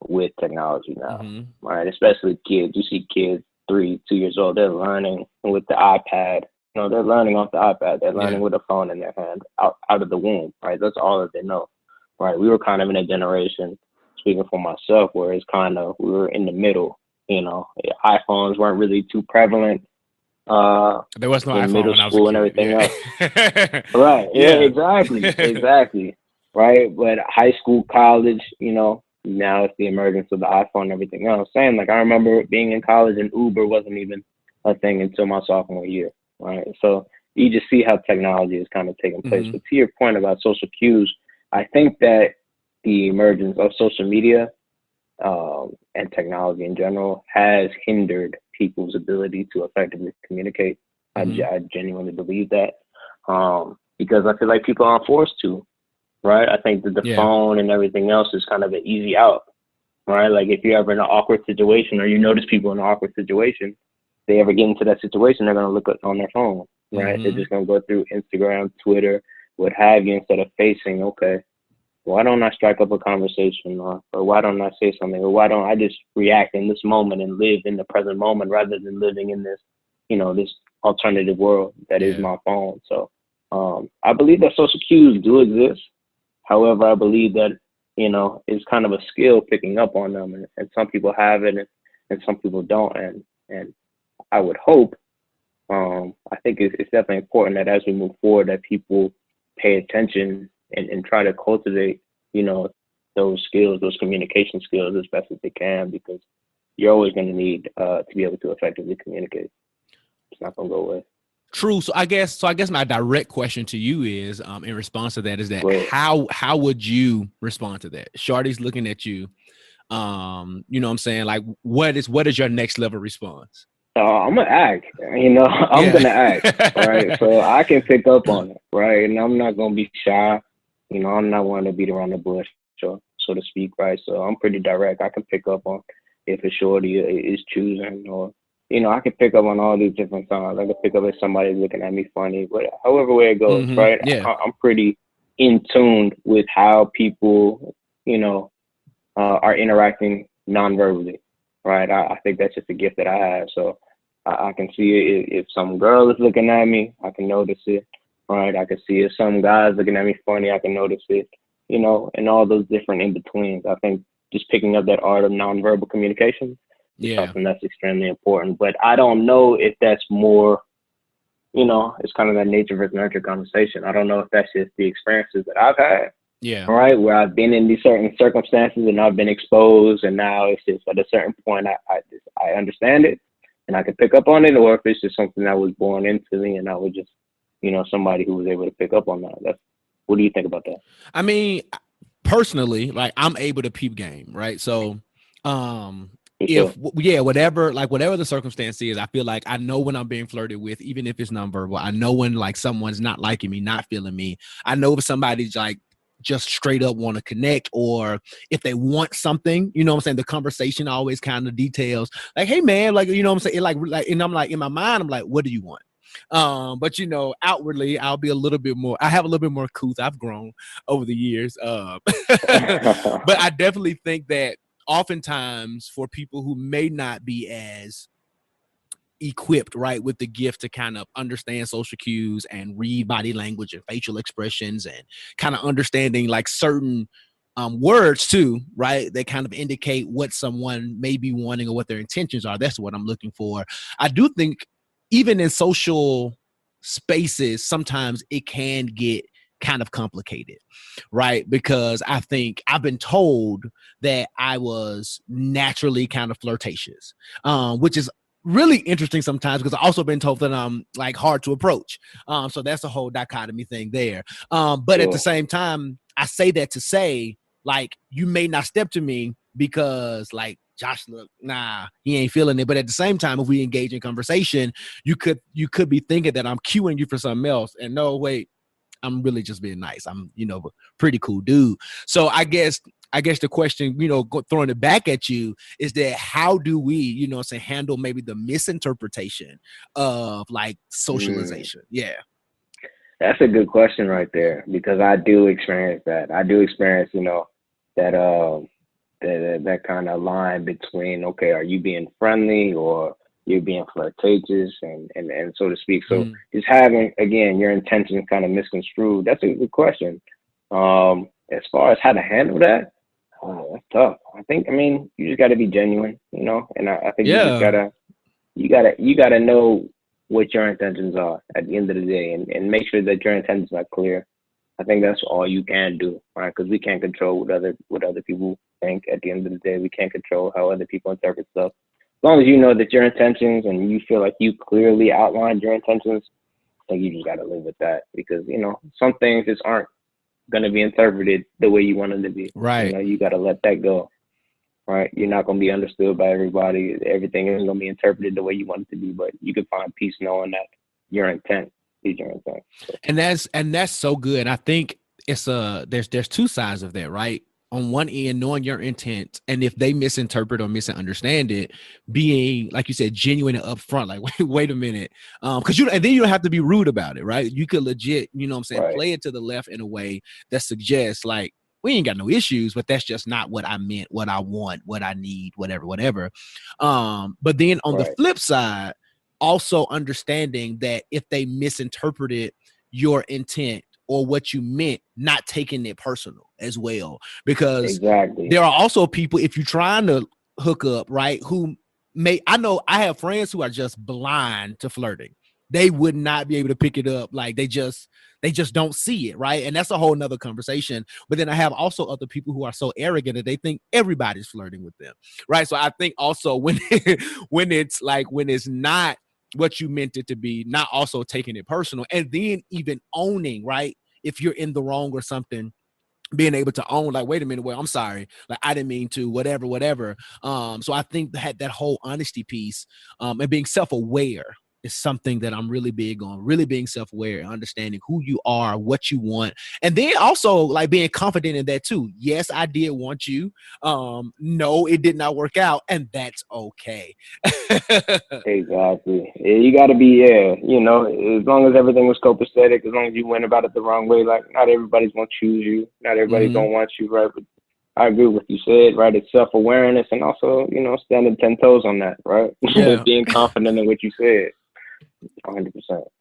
with technology now, right? Especially kids. You see kids 2 years old, they're learning with the iPad You know, they're learning off the iPad. They're learning Yeah. with a phone in their hand out of the womb, right? That's all that they know, right? We were kind of in a generation, speaking for myself, where it's kind of, we were in the middle, you know. iPhones weren't really too prevalent There was no in iPhone middle when I was a school and kid. everything else. Yeah. Right. Yeah, Yeah. exactly. Right. But high school, college, you know, now it's the emergence of the iPhone and everything else. Same, like I remember being in college and Uber wasn't even a thing until my sophomore year. Right. So you just see how technology is kind of taking place. Mhm. But to your point about social cues, I think that the emergence of social media and technology in general has hindered people's ability to effectively communicate. Mhm. I genuinely believe that because I feel like people aren't forced to, right? I think that the Yeah. phone and everything else is kind of an easy out, right? Like if you're ever in an awkward situation or you notice people in an awkward situation, they ever get into that situation, they're going to look on their phone, right? They're Mhm. just going to go through Instagram, Twitter, what have you, instead of facing, okay, why don't I strike up a conversation, or why don't I say something, or why don't I just react in this moment and live in the present moment rather than living in this, you know, this alternative world that is Yeah. my phone. So I believe that social cues do exist. However, I believe that, you know, it's kind of a skill picking up on them, and some people have it, and some people don't. And I would hope, I think it's definitely important that as we move forward, that people pay attention and try to cultivate, you know, those skills, those communication skills as best as they can, because you're always going to need to be able to effectively communicate. It's not going to go away. True. So I guess my direct question to you is, in response to that, is that But how would you respond to that? Shorty's looking at you. You know what I'm saying? Like, what is your next level response? I'm gonna act, you know, I'm Yeah. gonna act, right? So I can pick up on it, right? And I'm not gonna be shy, you know. I'm not one to beat around the bush, so to speak, right? So I'm pretty direct. I can pick up on if a shorty is choosing, or you know, I can pick up on all these different signs. I can pick up if somebody's looking at me funny, but however way it goes, Hmm. right? Yeah. I'm pretty in tune with how people, you know, are interacting non-verbally, right? I think that's just a gift that I have. So I can see it if some girl is looking at me, I can notice it, right? I can see if some guy's looking at me funny, I can notice it, you know, and all those different in-betweens. I think just picking up that art of non-verbal communication is Yeah. something that's extremely important. But I don't know if that's more, you know, it's kind of that nature versus nurture conversation. I don't know if that's just the experiences that I've had, Yeah. right, where I've been in these certain circumstances and I've been exposed, and now it's just at a certain point I understand it and I can pick up on it, or if it's just something that was born into me and I was just, you know, somebody who was able to pick up on that. That's, what do you think about that? I mean, personally, like I'm able to peep game, right? So, um, For if sure. yeah, whatever the circumstance is, I feel like I know when I'm being flirted with, even if it's nonverbal. I know when like someone's not liking me, not feeling me. I know if somebody's like just straight up want to connect, or if they want something, you know what I'm saying? The conversation always kind of details like, hey man, like, you know what I'm saying? Like, and I'm like, in my mind, I'm like, what do you want? But you know, outwardly, I'll be a little bit more, I have a little bit more couth. I've grown over the years. But I definitely think that oftentimes for people who may not be as equipped, right, with the gift to kind of understand social cues and read body language and facial expressions, and kind of understanding like certain words too, right, that kind of indicate what someone may be wanting or what their intentions are. That's what I'm looking for. I do think even in social spaces, sometimes it can get kind of complicated, right? Because I think I've been told that I was naturally kind of flirtatious, which is really interesting sometimes, because I've also been told that I'm like hard to approach. So that's a whole dichotomy thing there. But at the Sure. same time, I say that to say, like, you may not step to me because like Josh, look, nah, he ain't feeling it. But at the same time, if we engage in conversation, you could be thinking that I'm cueing you for something else. And no, wait, I'm really just being nice. I'm, you know, a pretty cool dude. So I guess the question, you know, throwing it back at you is that how do we, you know, say handle maybe the misinterpretation of like Mm. socialization? Yeah. That's a good question right there, because I do experience that. I do experience, you know, that that kind of line between, okay, are you being friendly, or you're being flirtatious and so to speak. So just having, again, your intentions kind of misconstrued, that's a good question. As far as how to handle that, that's tough. I mean, you just got to be genuine, you know, and I think you gotta know what your intentions are at the end of the day, and make sure that your intentions are clear. I think that's all you can do, right? Because we can't control what other people think. At the end of the day, we can't control how other people interpret stuff. As long as you know that your intentions and you feel like you clearly outlined your intentions, I think you just gotta live with that, because you know some things just aren't gonna be interpreted the way you want them to be. Right. You know, you gotta let that go. Right. You're not gonna be understood by everybody. Everything isn't gonna be interpreted the way you want it to be, but you can find peace knowing that your intent is your intent. So. And that's so good. I think it's there's two sides of that, right? On one end, knowing your intent, and if they misinterpret or misunderstand it, being, like you said, genuine and upfront, like, wait a minute. Because and then you don't have to be rude about it, right? You could legit, you know what I'm saying, Right. play it to the left in a way that suggests like, we ain't got no issues, but that's just not what I meant, what I want, what I need, whatever. But then on the flip side, also understanding that if they misinterpreted your intent or what you meant, not taking it personal as well. Because there are also people, if you're trying to hook up, right, who I know I have friends who are just blind to flirting. They would not be able to pick it up. Like they just don't see it, right? And that's a whole nother conversation. But then I have also other people who are so arrogant that they think everybody's flirting with them, right? So I think also when it's not what you meant it to be, not also taking it personal, and then even owning, right? If you're in the wrong or something, being able to own, like, wait a minute, well, I'm sorry, like I didn't mean to, whatever. So I think that whole honesty piece, and being self-aware is something that I'm really big on, really being self-aware and understanding who you are, what you want. And then also like being confident in that too. Yes, I did want you. No, it did not work out, and that's okay. Exactly. You got to be, you know, as long as everything was copacetic, as long as you went about it the wrong way, like not everybody's going to choose you. Not everybody's going to want you, right? But I agree with what you said, right? It's self-awareness and also, you know, standing 10 toes on that, right? Yeah. Being confident in what you said. 100%.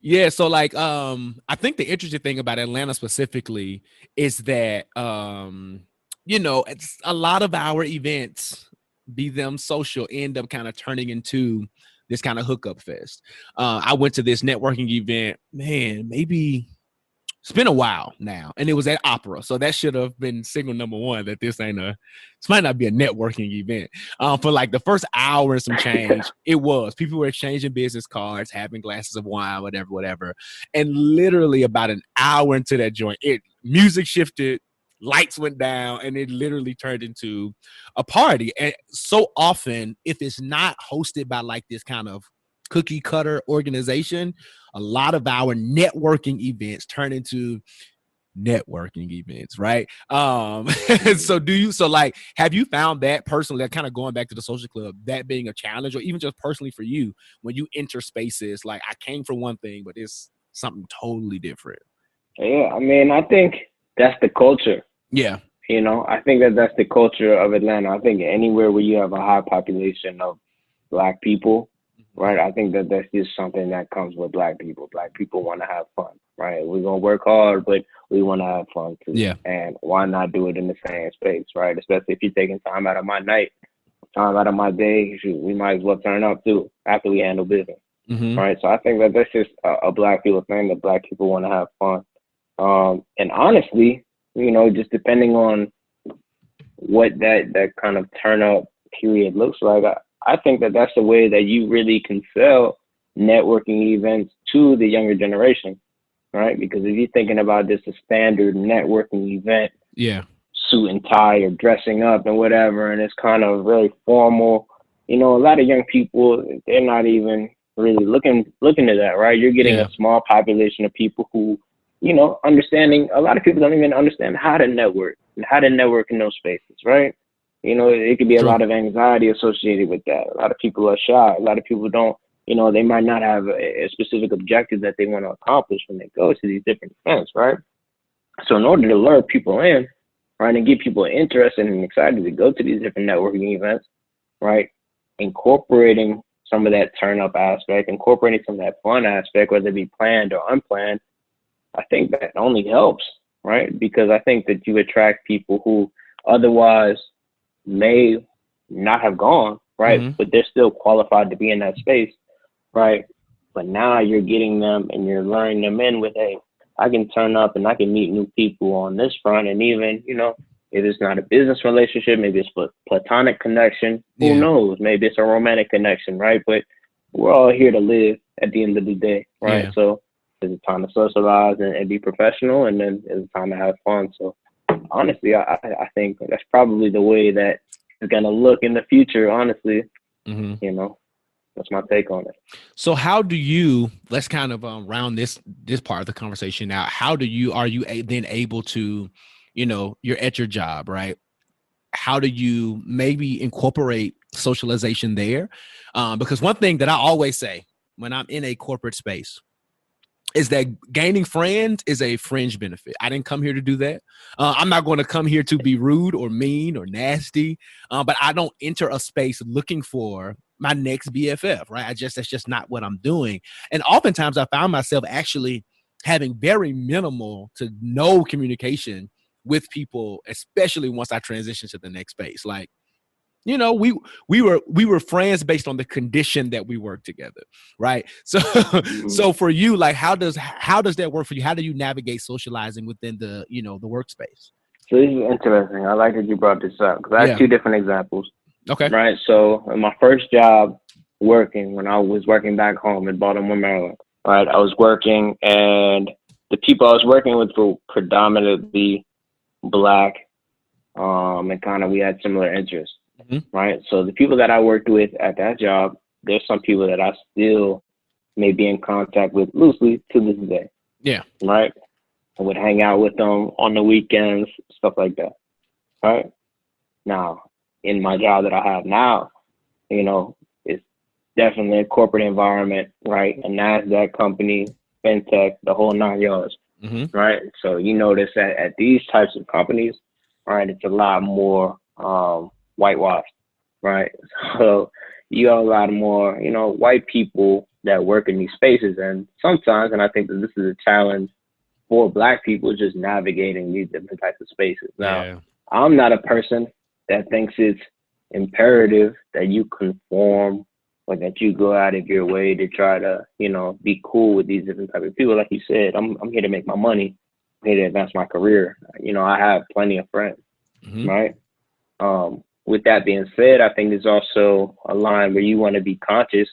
Yeah, so like I think the interesting thing about Atlanta specifically is that you know, it's a lot of our events, be them social, end up kind of turning into this kind of hookup fest. I went to this networking event, man, maybe it's been a while now, and it was at Opera, so that should have been signal number one that this might not be a networking event. For like the first hour and some change, it was. People were exchanging business cards, having glasses of wine, whatever. And literally about an hour into that joint, music shifted, lights went down, and it literally turned into a party. And so often, if it's not hosted by like this kind of cookie cutter organization, a lot of our networking events turn into networking events, right? So like, have you found that personally, that kind of going back to the social club, that being a challenge, or even just personally for you when you enter spaces like, I came for one thing, but it's something totally different? Yeah, I mean, I think that's the culture. Yeah. You know, I think that's the culture of Atlanta. I think anywhere where you have a high population of Black people, right? I think that's just something that comes with Black people. Black people want to have fun, right? We're going to work hard, but we want to have fun too. Yeah. And why not do it in the same space, right? Especially if you're taking time out of my night, time out of my day, shoot, we might as well turn up too after we handle business, right? So I think that's just a Black people thing, that Black people want to have fun. And honestly, you know, just depending on what that kind of turn up period looks like, I think that's the way that you really can sell networking events to the younger generation, right? Because if you're thinking about just a standard networking event, suit and tie or dressing up and whatever, and it's kind of very formal, you know, a lot of young people, they're not even really looking to that, right? You're getting a small population of people who, you know, understanding, a lot of people don't even understand how to network and how to network in those spaces, right? You know, it could be a lot of anxiety associated with that. A lot of people are shy. A lot of people don't, you know, they might not have a specific objective that they want to accomplish when they go to these different events, right? So in order to lure people in, right, and get people interested and excited to go to these different networking events, right, incorporating some of that turn up aspect, incorporating some of that fun aspect, whether it be planned or unplanned, I think that only helps, right? Because I think that you attract people who otherwise may not have gone, right? Mm-hmm. But they're still qualified to be in that space, right? But now you're getting them and you're luring them in with, hey, I can turn up and I can meet new people on this front. And even, you know, if it's not a business relationship, maybe it's a platonic connection. Who knows? Maybe it's a romantic connection, right? But we're all here to live at the end of the day, right? Yeah. So there's a time to socialize and be professional, and then there's a time to have fun. So honestly, I think that's probably the way that it's going to look in the future, honestly. Mm-hmm. You know, that's my take on it. So how do you, let's kind of round this part of the conversation out. How do you, are you then able to, you know, you're at your job, right? How do you maybe incorporate socialization there? Because one thing that I always say when I'm in a corporate space is that gaining friends is a fringe benefit. I didn't come here to do that. I'm not going to come here to be rude or mean or nasty, but I don't enter a space looking for my next BFF, right? That's just not what I'm doing. And oftentimes I found myself actually having very minimal to no communication with people, especially once I transitioned to the next space. Like, you know, we were friends based on the condition that we worked together, right? So so for you, like, how does that work for you? How do you navigate socializing within the, you know, the workspace? So this is interesting. I like that you brought this up because I have two different examples. Okay. Right. So in my first job working, when I was working back home in Baltimore, Maryland, right, I was working and the people I was working with were predominantly Black, and kind of we had similar interests. Mm-hmm. Right. So the people that I worked with at that job, there's some people that I still may be in contact with loosely to this day. Yeah. Right. I would hang out with them on the weekends, stuff like that. Right. Now, in my job that I have now, you know, it's definitely a corporate environment, right? A NASDAQ company, fintech, the whole 9 yards, Mm-hmm. right? So you notice that at these types of companies, right, it's a lot more whitewashed, right? So you have a lot more, you know, white people that work in these spaces. And sometimes, and I think that this is a challenge for Black people, just navigating these different types of spaces. Now, I'm not a person that thinks it's imperative that you conform or that you go out of your way to try to, you know, be cool with these different types of people. Like you said, I'm here to make my money. I'm here to advance my career. You know, I have plenty of friends, Mm-hmm. right? With that being said, I think there's also a line where you want to be conscious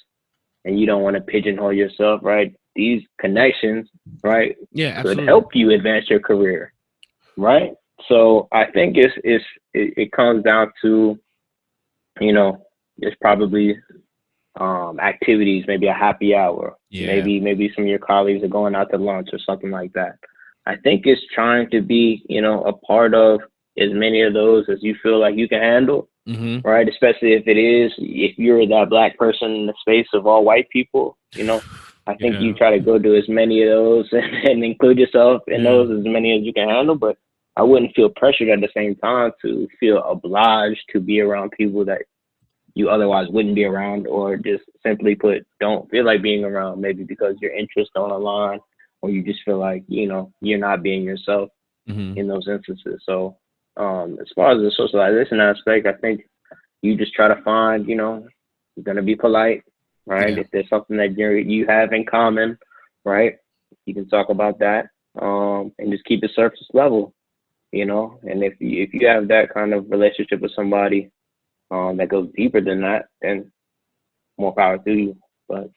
and you don't want to pigeonhole yourself, right? These connections, right, could help you advance your career, right? So I think it comes down to, you know, there's probably activities, maybe a happy hour, maybe some of your colleagues are going out to lunch or something like that. I think it's trying to be, you know, a part of as many of those as you feel like you can handle, Mm-hmm. right? Especially if you're that Black person in the space of all white people, you know, I think you try to go to as many of those and include yourself in those as many as you can handle. But I wouldn't feel pressured at the same time to feel obliged to be around people that you otherwise wouldn't be around, or just simply put, don't feel like being around, maybe because your interests don't align, or you just feel like, you know, you're not being yourself Mm-hmm. in those instances. So as far as the socialization aspect, I think you just try to find, you know, you're going to be polite, right? If there's something that you have in common, right, you can talk about that, and just keep it surface level, you know. And if you have that kind of relationship with somebody that goes deeper than that, then more power to you. But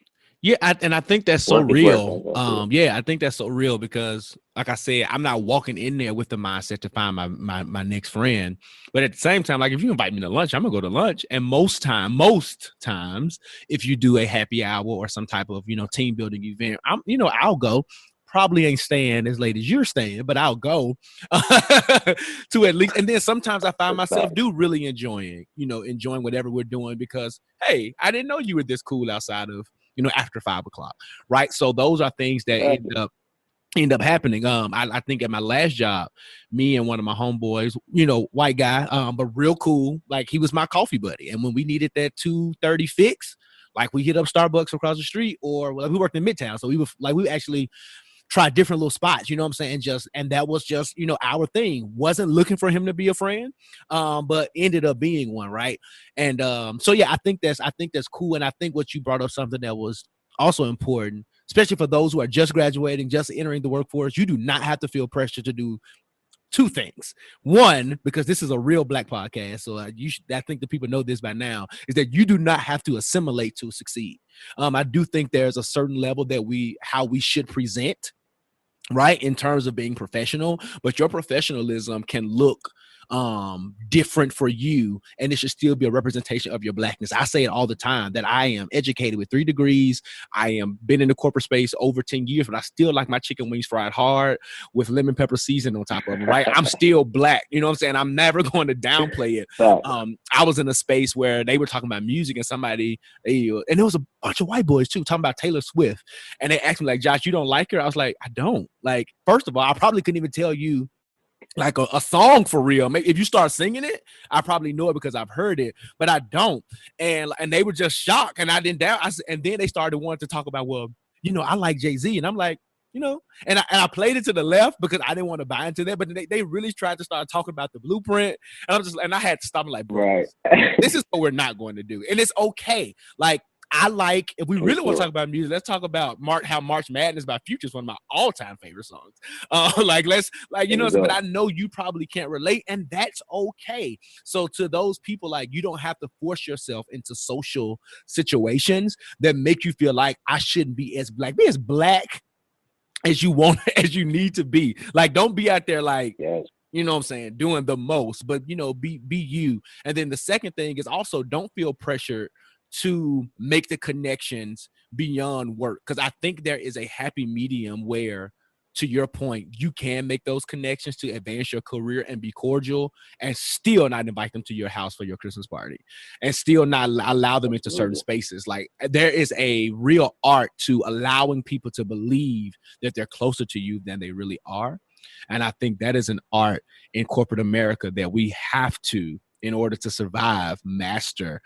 and I think that's so real. I think that's so real because, like I said, I'm not walking in there with the mindset to find my next friend. But at the same time, like, if you invite me to lunch, I'm gonna go to lunch. And most times, if you do a happy hour or some type of, you know, team building event, I'll go. Probably ain't staying as late as you're staying, but I'll go to at least. And then sometimes I find myself really enjoying whatever we're doing because, hey, I didn't know you were this cool outside of, you know, after 5 o'clock. Right. So those are things that end up happening. I think at my last job, me and one of my homeboys, you know, white guy, but real cool. Like, he was my coffee buddy. And when we needed that 2:30 fix, like we hit up Starbucks across the street, or we worked in Midtown, so we actually try different little spots, you know what I'm saying? And that was just, our thing. Wasn't looking for him to be a friend, but ended up being one, right? And so yeah, I think that's cool. And I think what you brought up something that was also important, especially for those who are just graduating, just entering the workforce. You do not have to feel pressure to do two things. One, because this is a real Black podcast, so I think the people know this by now, is that you do not have to assimilate to succeed. I do think there's a certain level that how we should present, right, in terms of being professional, but your professionalism can look different for you, and it should still be a representation of your Blackness. I say it all the time that I am educated with 3 degrees. I am been in the corporate space over 10 years, but I still like my chicken wings fried hard with lemon pepper seasoning on top of them, right? I'm still Black, you know what I'm saying? I'm never going to downplay it. I was in a space where they were talking about music, and and there was a bunch of white boys too talking about Taylor Swift, and they asked me like, Josh, you don't like her? I was like, I don't. Like, first of all, I probably couldn't even tell you like a song for real. Maybe if you start singing it, I probably know it because I've heard it, but I don't. And they were just shocked, and I didn't doubt. And then they started wanting to talk about, well, I like Jay-Z, and I'm like, and I played it to the left because I didn't want to buy into that. But they really tried to start talking about the blueprint, and I had to stop and like, bro, right. This is what we're not going to do, and it's okay. Like, if we really want to talk about music, let's talk about how March Madness by Future is one of my all-time favorite songs. But I know you probably can't relate, and that's okay. So to those people, like, you don't have to force yourself into social situations that make you feel like I shouldn't be as Black. Be as Black as you want, as you need to be. Like, don't be out there like, yes. You know what I'm saying, doing the most, but be you. And then the second thing is also don't feel pressured to make the connections beyond work, because I think there is a happy medium where, to your point, you can make those connections to advance your career and be cordial and still not invite them to your house for your Christmas party and still not allow them into certain spaces. Like, there is a real art to allowing people to believe that they're closer to you than they really are. And I think that is an art in corporate America that we have to, in order to survive, master.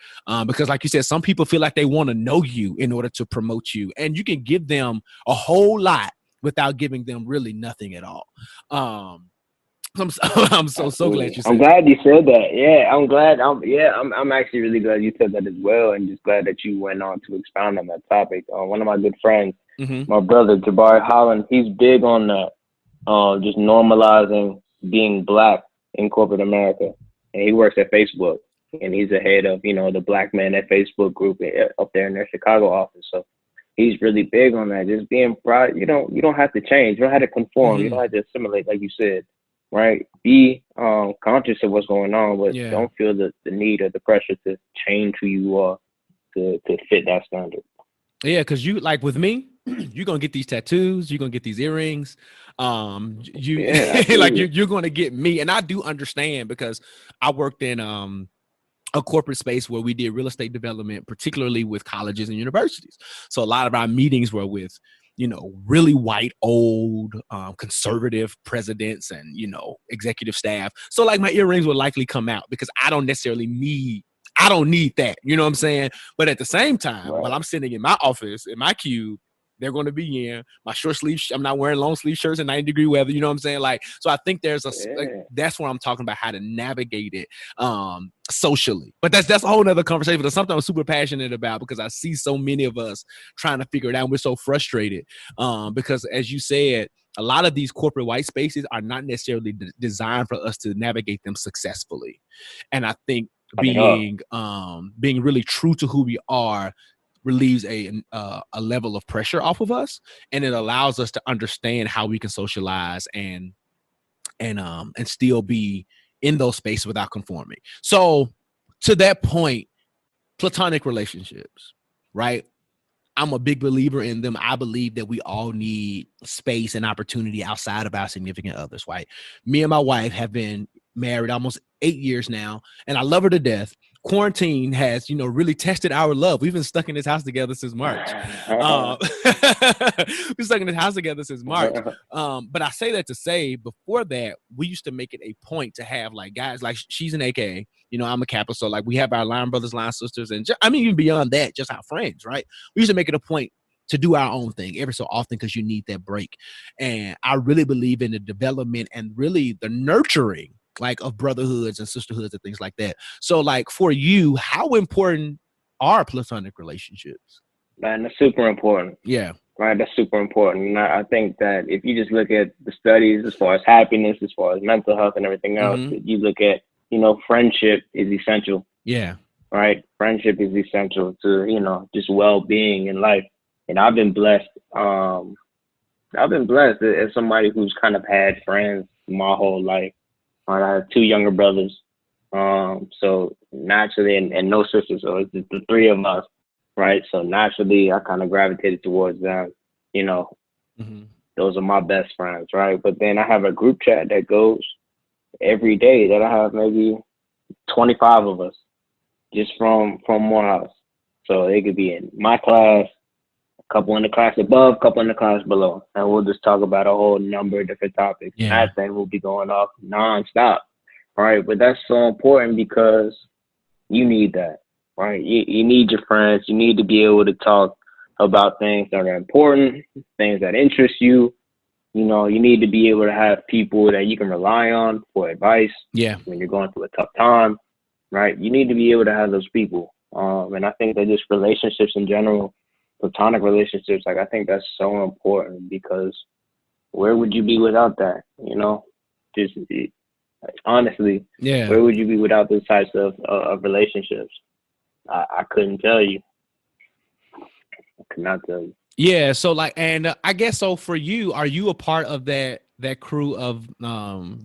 Because like you said, some people feel like they want to know you in order to promote you, and you can give them a whole lot without giving them really nothing at all. I'm so glad you said I'm glad you said that. Yeah, I'm glad. I'm actually really glad you said that as well, and just glad that you went on to expound on that topic. One of my good friends, my brother Bryan Haire, he's big on that, just normalizing being Black in corporate America. And he works at Facebook, and he's the head of, the Black Men at Facebook group up there in their Chicago office. So he's really big on that. Just being proud. You don't have to change. You don't have to conform. You don't have to assimilate, like you said, right? Be conscious of what's going on, but don't feel the need or the pressure to change who you are to fit that standard. Yeah, because you, like with me, you're gonna get these tattoos, you're gonna get these earrings. You're gonna get me, and I do understand because I worked in a corporate space where we did real estate development, particularly with colleges and universities. So a lot of our meetings were with, really white, old, conservative presidents and, executive staff. So like my earrings would likely come out because I don't need that. You know what I'm saying? But at the same time, while I'm sitting in my office, in my cube, they're going to be in my short sleeve. I'm not wearing long sleeve shirts in 90-degree weather. You know what I'm saying? Like, so I think there's that's where I'm talking about how to navigate it socially. But that's a whole nother conversation. But it's something I'm super passionate about because I see so many of us trying to figure it out. And we're so frustrated because, as you said, a lot of these corporate white spaces are not necessarily designed for us to navigate them successfully. And I think being really true to who we are relieves a level of pressure off of us, and it allows us to understand how we can socialize and still be in those spaces without conforming. So to that point, platonic relationships, right? I'm a big believer in them. I believe that we all need space and opportunity outside of our significant others, right? Me and my wife have been married almost 8 years now, and I love her to death. quarantine has, really tested our love. We've been stuck in this house together since March. We've been stuck in this house together since March. But I say that to say, before that, we used to make it a point to have like guys, like she's an AK, I'm a Kappa. So like we have our line brothers, line sisters, and even beyond that, just our friends, right? We used to make it a point to do our own thing every so often because you need that break. And I really believe in the development and really the nurturing like of brotherhoods and sisterhoods and things like that. So like for you, how important are platonic relationships? Man, that's super important. Yeah. Right, that's super important. And I think that if you just look at the studies as far as happiness, as far as mental health and everything else, you look at, friendship is essential. Yeah. Right? Friendship is essential to, just well-being in life. And I've been blessed. As somebody who's kind of had friends my whole life. I have 2 younger brothers. So naturally, and no sisters, so it's just the 3 of us, right? So naturally, I kind of gravitated towards them. Those are my best friends, right? But then I have a group chat that goes every day that I have maybe 25 of us just from Morehouse. So they could be in my class, a couple in the class above, a couple in the class below. And we'll just talk about a whole number of different topics. Yeah. And that thing will be going off nonstop, right? But that's so important because you need that, right? You need your friends. You need to be able to talk about things that are important, things that interest you. You need to be able to have people that you can rely on for advice. Yeah. When you're going through a tough time, right? You need to be able to have those people. And I think that just relationships in general, platonic relationships, like I think that's so important because where would you be without that? Just honestly, yeah. Where would you be without those types of relationships? I couldn't tell you. I could not tell you. Yeah. So like, and I guess so for you, are you a part of that crew of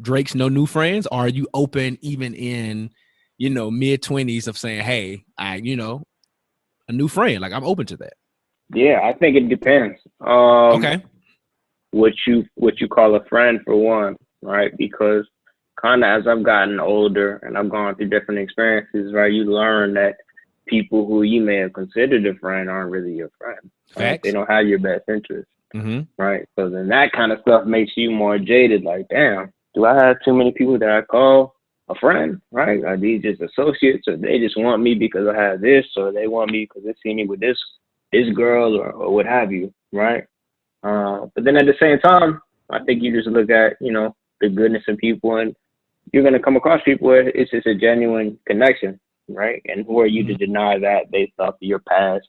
Drake's No New Friends? Or are you open even in, mid-20s of saying, hey, a new friend, like I'm open to that? Yeah, I think it depends. Okay. What you call a friend for one, right? Because kind of as I've gotten older and I've gone through different experiences, right, you learn that people who you may have considered a friend aren't really your friend. Right? Facts. They don't have your best interest, right? So then that kind of stuff makes you more jaded. Like, damn, do I have too many people that I call a friend, right? Are these just associates, or they just want me because I have this, or they want me because they see me with this girl or what have you, right? But then at the same time, I think you just look at, the goodness in people, and you're going to come across people where it's just a genuine connection, right? And who are you to deny that based off of your past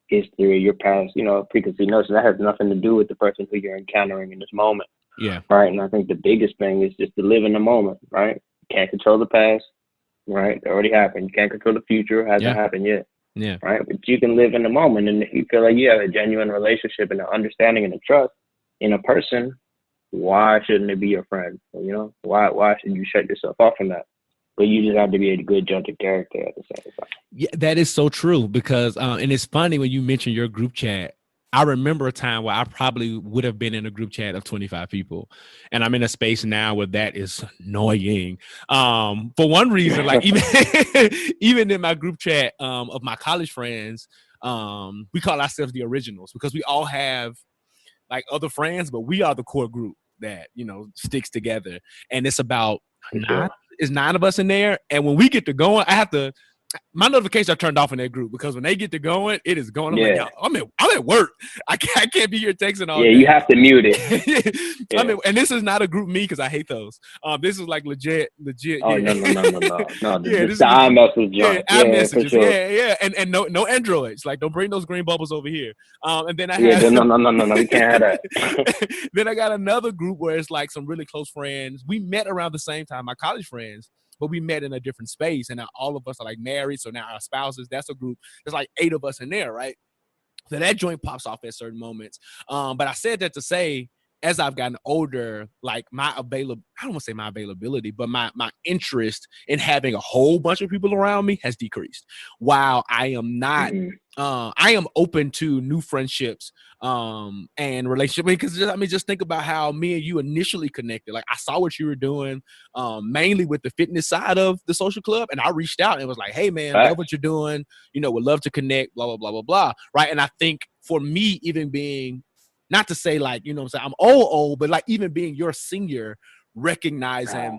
history, your past, preconceived notions? That has nothing to do with the person who you're encountering in this moment. Yeah. Right. And I think the biggest thing is just to live in the moment, right? You can't control the past, right? It already happened. You can't control the future. It hasn't happened yet. Yeah. Right. But you can live in the moment. And if you feel like you have a genuine relationship and an understanding and a trust in a person, why shouldn't it be your friend? Why should you shut yourself off from that? But you just have to be a good judge of character at the same time. Yeah, that is so true because, and it's funny when you mention your group chat. I remember a time where I probably would have been in a group chat of 25 people, and I'm in a space now where that is annoying. For one reason, like even in my group chat of my college friends, we call ourselves the originals because we all have like other friends, but we are the core group that sticks together, and it's about nine of us in there. And when we get to going, my notifications are turned off in that group because when they get to going, it is going. I'm at work. I can't be here texting all day. Yeah, you have to mute it. And this is not a group me because I hate those. This is like legit. Oh, yeah. No. This is the iMessage joint. Yeah, iMessages. Sure. Yeah. And no Androids. Like, don't bring those green bubbles over here. And then I have no. We can't have that. Then I got another group where it's like some really close friends. We met around the same time, my college friends. But we met in a different space, and now all of us are like married. So now our spouses, that's a group. There's like 8 of us in there, right? So that joint pops off at certain moments. But I said that to say, as I've gotten older, like I don't want to say my availability, but my interest in having a whole bunch of people around me has decreased. While I am not, I am open to new friendships and relationships. Because just think about how me and you initially connected. Like I saw what you were doing, mainly with the fitness side of the social club, and I reached out and was like, "Hey, man, love what you're doing. Would love to connect." Blah blah blah blah blah. Right? And I think for me, even being, not to say like, I'm old, but like even being your senior, recognizing,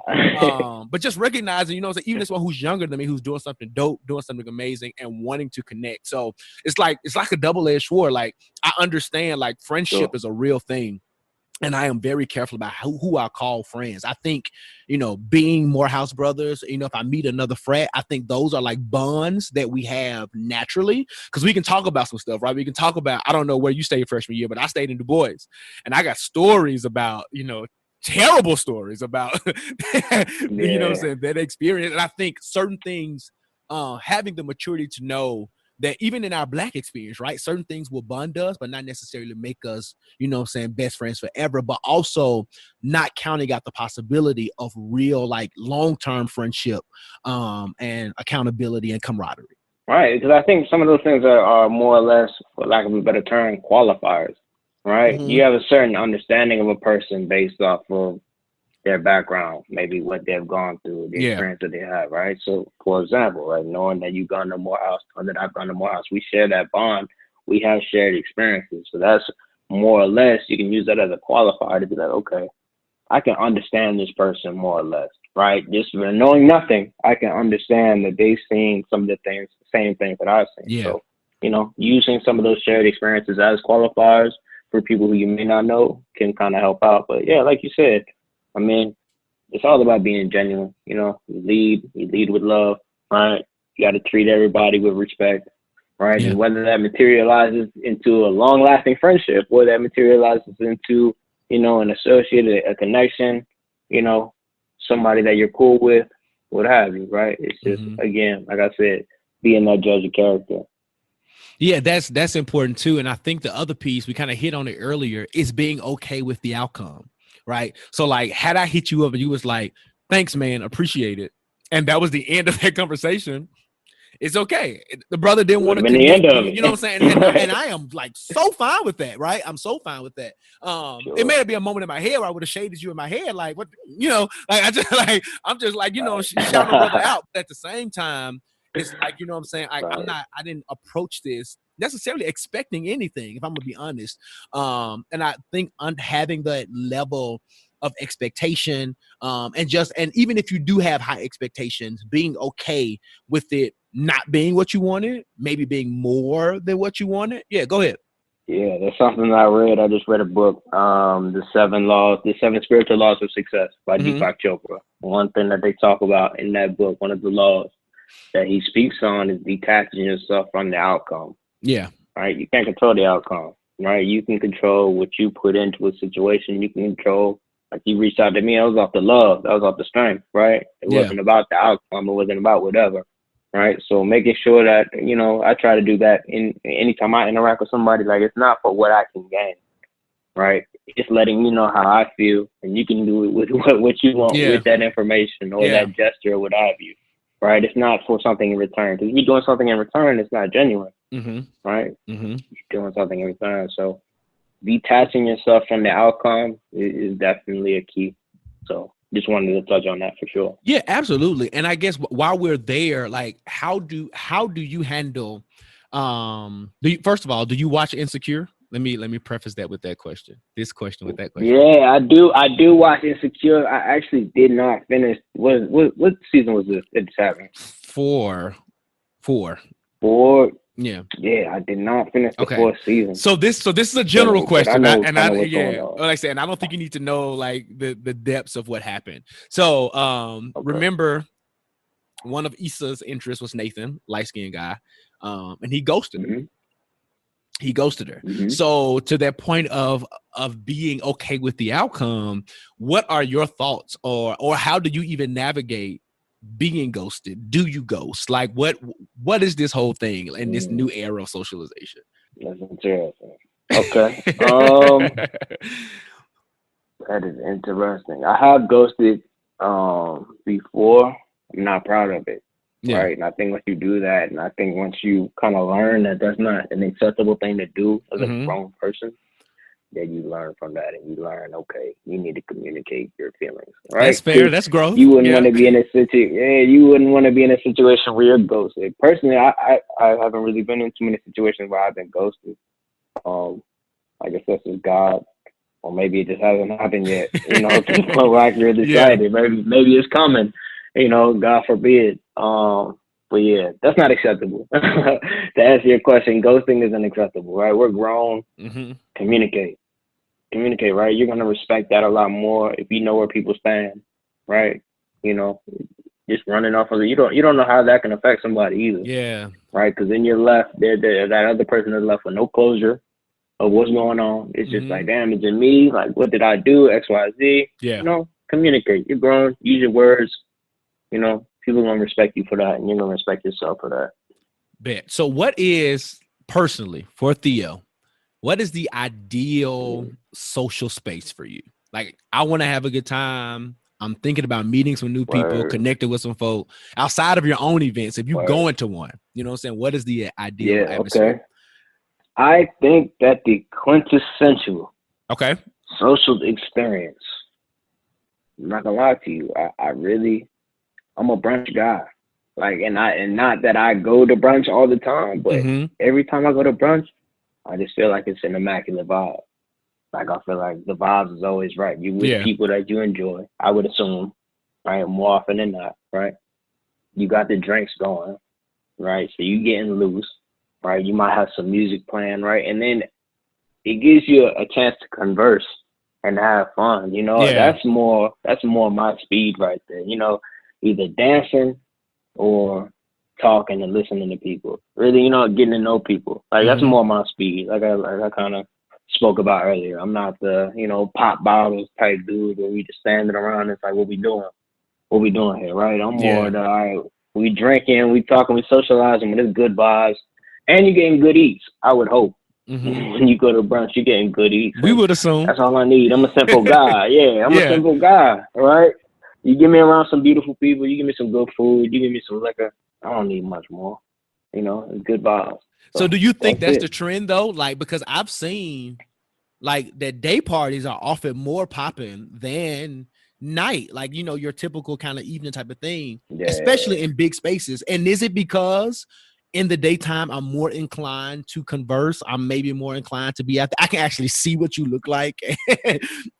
but just recognizing, even this one who's younger than me, who's doing something dope, doing something amazing, and wanting to connect. So it's like a double-edged sword. Like I understand, like friendship is a real thing. And I am very careful about who I call friends. I think, being Morehouse brothers, if I meet another frat, I think those are like bonds that we have naturally, because we can talk about some stuff, right? We can talk about, I don't know where you stayed freshman year, but I stayed in Du Bois, and I got stories about, terrible stories about, that experience. And I think certain things, having the maturity to know that even in our Black experience, right, certain things will bond us, but not necessarily make us, best friends forever, but also not counting out the possibility of real, like, long-term friendship and accountability and camaraderie. Right, because I think some of those things are more or less, for lack of a better term, qualifiers, right? You have a certain understanding of a person based off of their background, maybe what they've gone through, the experience that they have, right? So, for example, like knowing that you've gone to Morehouse or that I've gone to Morehouse, we share that bond. We have shared experiences. So that's more or less, you can use that as a qualifier to be like, okay, I can understand this person more or less, right? Just knowing nothing, I can understand that they've seen some of the same things that I've seen. So, using some of those shared experiences as qualifiers for people who you may not know can kind of help out. But yeah, like you said, I mean, it's all about being genuine. You lead with love, right? You got to treat everybody with respect, right? And whether that materializes into a long-lasting friendship or that materializes into, an associate, a connection, somebody that you're cool with, what have you, right? It's just, again, like I said, being that judge of character. Yeah, that's important too. And I think the other piece, we kind of hit on it earlier, is being okay with the outcome. Right. So like, had I hit you up and you was like, thanks, man, appreciate it, and that was the end of that conversation, it's okay. The brother didn't want to connect, you know what I'm saying? And I am like so fine with that, right? I'm so fine with that. It may be a moment in my head where I would have shaded you in my head, like what, like I'm just like, shouting a brother out. But at the same time, it's like, you know what I'm saying? I didn't approach this necessarily expecting anything, if I'm gonna be honest. And I think having that level of expectation, and even if you do have high expectations, being okay with it not being what you wanted, maybe being more than what you wanted. Yeah, go ahead. Yeah, that's something I read. I just read a book, the seven spiritual laws of success by Deepak Chopra. One thing that they talk about in that book, one of the laws that he speaks on, is detaching yourself from the outcome. Yeah. Right. You can't control the outcome. Right. You can control what you put into a situation. You can control, like you reached out to me, that was off the love. That was off the strength. Right. It wasn't about the outcome. It wasn't about whatever. Right. So making sure that, I try to do that anytime I interact with somebody, like it's not for what I can gain. Right. It's letting me know how I feel, and you can do it with what you want with that information or that gesture or what have you. Right. It's not for something in return, because if you're doing something in return, it's not genuine. Right. You're doing something in return. So detaching yourself from the outcome is definitely a key. So just wanted to touch on that for sure. Yeah, absolutely. And I guess while we're there, like, how do you handle, first of all, do you watch Insecure? Let me preface that with that question. This question with that question. Yeah, I do watch Insecure. I actually did not finish. What season was this? It's having 4. Yeah, I did not finish the 4th season. So this is a general question, like I said, and I don't think you need to know like the depths of what happened. So remember, one of Issa's interests was Nathan, light-skinned guy, and he ghosted her. He ghosted her. So to that point of being okay with the outcome, what are your thoughts, or how do you even navigate being ghosted? Do you ghost? Like what is this whole thing in this new era of socialization? That's interesting. Okay. That is interesting. I have ghosted before. I'm not proud of it. Yeah. Right. And I think once you do that, and I think once you kind of learn that that's not an acceptable thing to do as a grown person, then you learn from that and you learn, okay, you need to communicate your feelings. Right. That's fair. That's growth. You wouldn't want to be in a situation. Yeah, you wouldn't want to be in a situation where you're ghosted. Personally, I haven't really been in too many situations where I've been ghosted. I guess that's just God. Or maybe it just hasn't happened yet, you know, to the point where I can really decide it. Maybe it's coming, you know, God forbid. But yeah, that's not acceptable. To answer your question, ghosting isn't acceptable, right? We're grown. Communicate, right? You're gonna respect that a lot more if you know where people stand, right? You know, just running off of it. You don't know how that can affect somebody either. Yeah. Right? Because then you're left there. That other person is left with no closure of what's going on. It's just like, damn, is it me? Like, what did I do? X, Y, Z. Yeah. You know, communicate. You're grown. Use your words. You know, people are gonna respect you for that, and you're gonna respect yourself for that. Bet. So, what is personally for Theo? What is the ideal social space for you? Like, I want to have a good time. I'm thinking about meeting some new people, connecting with some folk outside of your own events. If you go into one, you know what I'm saying? What is the ideal atmosphere? Okay. I think that the quintessential social experience, I'm not gonna lie to you, I'm a brunch guy. Like, and not that I go to brunch all the time, but every time I go to brunch, I just feel like it's an immaculate vibe. Like, I feel like the vibes is always right. You with people that you enjoy, I would assume, right? More often than not, right? You got the drinks going, right? So you getting loose, right? You might have some music playing, right? And then it gives you a chance to converse and have fun. You know, that's more my speed right there. You know, either dancing or talking and listening to people. Really, you know, getting to know people. Like, that's more my speed. Like I kind of spoke about earlier. I'm not the, you know, pop bottles type dude where we just standing around and it's like, what we doing? What we doing here, right? I'm more the, all right, we drinking, we talking, we socializing, but it's good vibes. And you're getting good eats, I would hope. When you go to brunch, you're getting good eats. We would assume. That's all I need. I'm a simple guy. I'm a simple guy, right? You give me around some beautiful people, you give me some good food, you give me some liquor. I don't need much more. You know, it's good vibes. So do you think that's the trend though? Like, because I've seen like that day parties are often more popping than night, like, you know, your typical kind of evening type of thing, especially in big spaces. And is it because in the daytime I'm more inclined to converse? I'm maybe more inclined to be I can actually see what you look like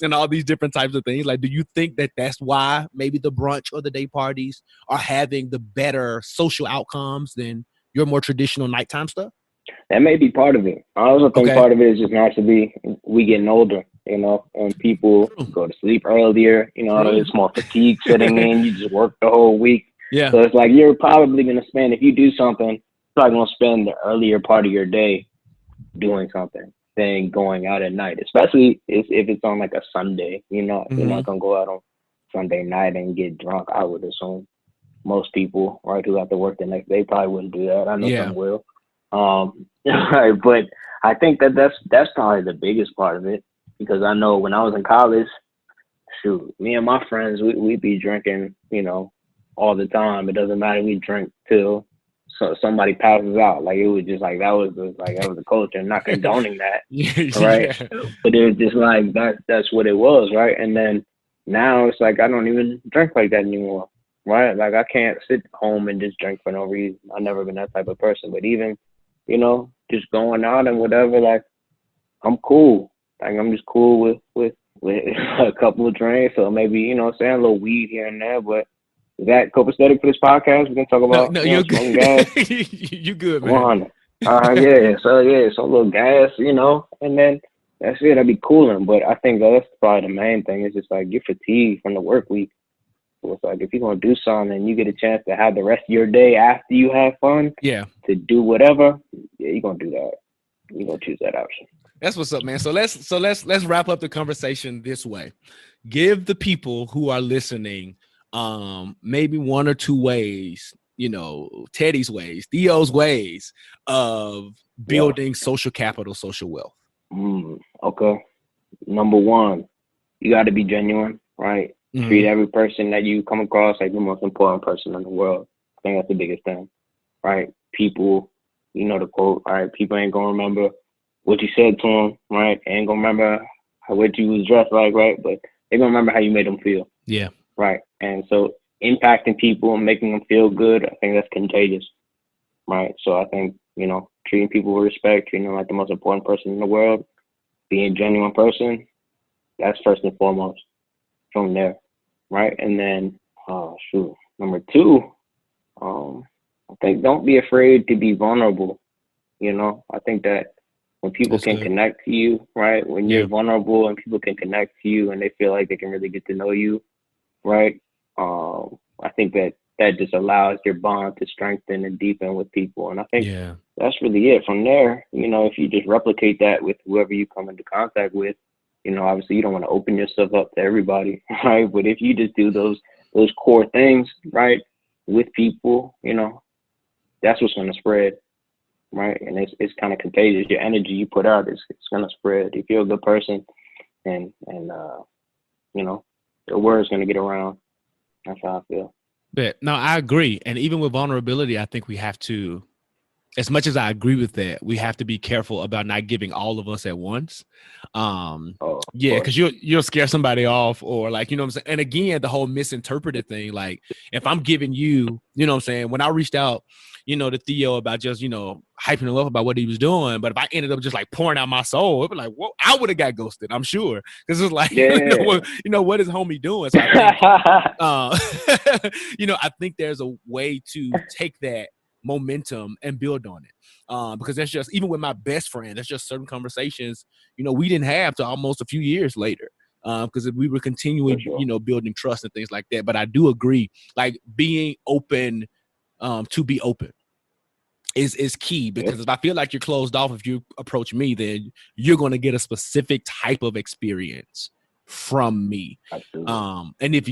and all these different types of things. Like, do you think that that's why maybe the brunch or the day parties are having the better social outcomes than your more traditional nighttime stuff? That may be part of it. I also think part of it is just naturally we getting older, you know, and people go to sleep earlier, you know, there's more fatigue setting in. You just work the whole week. So it's like you're probably going to spend, if you do something, you're probably going to spend the earlier part of your day doing something than going out at night, especially if it's on like a Sunday. You know, you're not going to go out on Sunday night and get drunk, I would assume. Most people, right, who have to work the next day probably wouldn't do that. I know some will. But I think that's probably the biggest part of it, because I know when I was in college, shoot, me and my friends, we'd be drinking, you know, all the time. It doesn't matter. We drink till somebody passes out. Like, it was just like, that was the culture. I'm not condoning that, right? But it was just like, that's what it was, right? And then now it's like, I don't even drink like that anymore, right? Like, I can't sit home and just drink for no reason. I've never been that type of person. But even, you know, just going out and whatever, like, I'm cool. Like, I'm just cool with a couple of drinks, or maybe, you know, saying a little weed here and there. But is that copacetic for this podcast? We can talk about you're good. Gas. You good, man. 100. So a little gas, you know, and then that's it. That'd be cooling. But I think that's probably the main thing. Is just like, you're fatigued from the work week. So it's like, if you're gonna do something and you get a chance to have the rest of your day after you have fun, to do whatever, you're gonna do that. You're gonna choose that option. That's what's up, man. So let's wrap up the conversation this way. Give the people who are listening maybe one or two ways, you know, Teddy's ways, Theo's ways of building social capital, social wealth. Okay. Number one, you got to be genuine, right? Treat every person that you come across like the most important person in the world. I think that's the biggest thing, right? People, you know the quote, right? People ain't gonna remember what you said to them, right? Ain't gonna remember what you was dressed like, right? But they gonna remember how you made them feel. Yeah. Right. And so impacting people and making them feel good, I think that's contagious. Right. So I think, you know, treating people with respect, treating them like the most important person in the world, being a genuine person, that's first and foremost from there. Right. And then, number two, I think don't be afraid to be vulnerable. You know, I think that when people That's can good. connect to you, right, when Yeah. you're vulnerable and people can connect to you and they feel like they can really get to know you, right, I think that just allows your bond to strengthen and deepen with people. And I think Yeah. that's really it. From there, you know, if you just replicate that with whoever you come into contact with, you know, obviously you don't want to open yourself up to everybody, right? But if you just do those core things, right, with people, you know, that's what's going to spread, right? And it's kind of contagious. Your energy you put out is it's going to spread. If you're a good person, and you know, the word's going to get around. That's how I feel. But no, I agree. And even with vulnerability, I think we have to, as much as I agree with that, we have to be careful about not giving all of us at once. Yeah, because you'll scare somebody off, or like, you know what I'm saying? And again, the whole misinterpreted thing, like if I'm giving you, you know what I'm saying, when I reached out, you know, to Theo about just, you know, hyping him up about what he was doing, but if I ended up just like pouring out my soul, it'd be like, well, I would have got ghosted, I'm sure. Because it's like, Yeah. you know, what is homie doing? So I think, you know, I think there's a way to take that momentum and build on it. Because that's just, even with my best friend, there's just certain conversations, you know, we didn't have to almost a few years later. Because we were continuing, Sure. you know, building trust and things like that. But I do agree, like being open, to be open is key, because if I feel like you're closed off, if you approach me, then you're going to get a specific type of experience from me. And if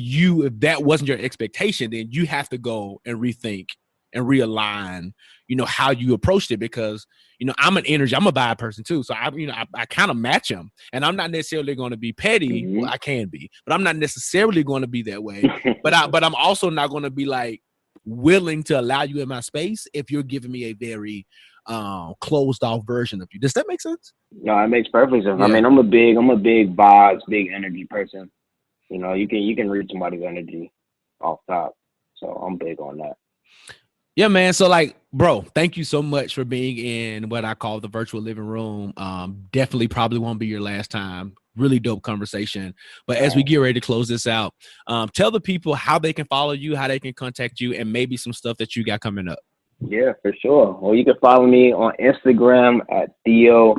that wasn't your expectation, then you have to go and rethink and realign, you know, how you approached it, because, you know, I'm a vibe person too. So I kind of match them, and I'm not necessarily going to be petty. Well, I can be, but I'm not necessarily going to be that way. but I'm also not going to be like willing to allow you in my space if you're giving me a very closed off version of you. Does that make sense? No, it makes perfect sense. Yeah. I mean, I'm a big vibes, big energy person. You know, you can read somebody's energy off top. So I'm big on that. Yeah, man. So like, bro, thank you so much for being in what I call the virtual living room. Definitely probably won't be your last time. Really dope conversation. But as we get ready to close this out, tell the people how they can follow you, how they can contact you, and maybe some stuff that you got coming up. Yeah, for sure. Well, you can follow me on Instagram at Theo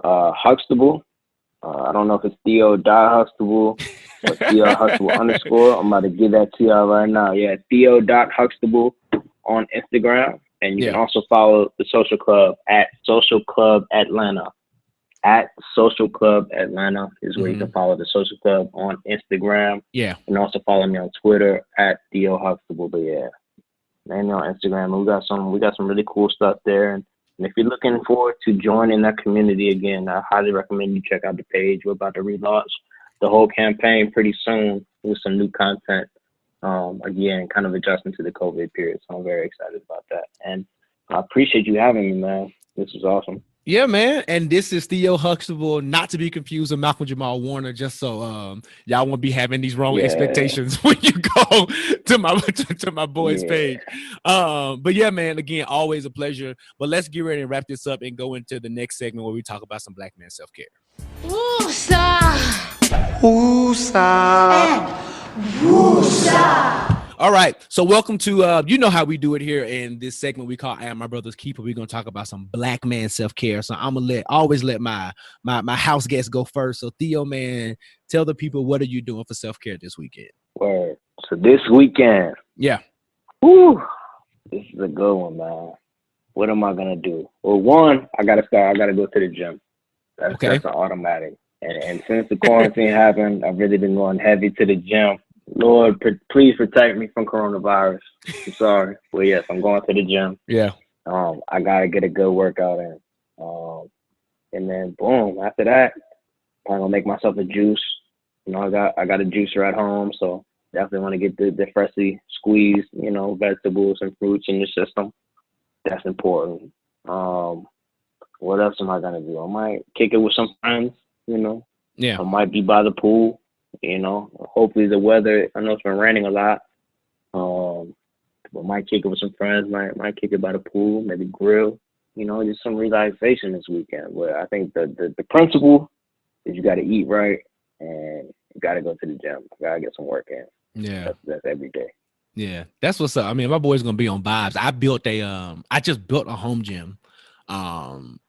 Huxtable. I don't know if it's Theo.Huxtable or Theo Huxtable _ I'm about to give that to y'all right now. Yeah, Theo.Huxtable on Instagram. And you can also follow the social club at Social Club Atlanta. At Social Club Atlanta is where you can follow the social club on Instagram. Yeah. And also follow me on Twitter at Theo Huxtable. But yeah, mainly on Instagram. We got some really cool stuff there. And if you're looking forward to joining that community again, I highly recommend you check out the page. We're about to relaunch the whole campaign pretty soon with some new content. Again, kind of adjusting to the COVID period. So I'm very excited about that. And I appreciate you having me, man. This is awesome. Yeah, man. And this is Theo Huxtable, not to be confused with Malcolm Jamal Warner, just so y'all won't be having these wrong expectations when you go to my boy's page. But yeah, man, again, always a pleasure. But let's get ready and wrap this up and go into the next segment where we talk about some Black man self-care. Woosah. Woosah. Woosah. All right, so welcome to you know how we do it here in this segment we call I Am My Brother's Keeper. We're gonna talk about some Black man self-care. So I'm gonna always let my house guests go first. So Theo, man, tell the people, what are you doing for self-care this weekend? Word. So this weekend. Yeah. Woo. This is a good one, man. What am I gonna do? Well, one, I gotta go to the gym. That's an automatic. And since the quarantine happened, I've really been going heavy to the gym. Lord, please protect me from coronavirus. I'm sorry. Well, yes, I'm going to the gym. Yeah. I got to get a good workout in. And then, boom, after that, I'm going to make myself a juice. I got a juicer at home, so definitely want to get the freshly squeezed, vegetables and fruits in the system. That's important. Um, what else am I gonna do? I might kick it with some friends. Yeah. I might be by the pool. Hopefully the weather. I know it's been raining a lot. Um, but might kick it with some friends. Might kick it by the pool. Maybe grill. Just some relaxation this weekend. But I think the principle is you got to eat right and you got to go to the gym. You got to get some work in. Yeah. That's every day. Yeah. That's what's up. I mean, my boy's gonna be on vibes. I just built a home gym.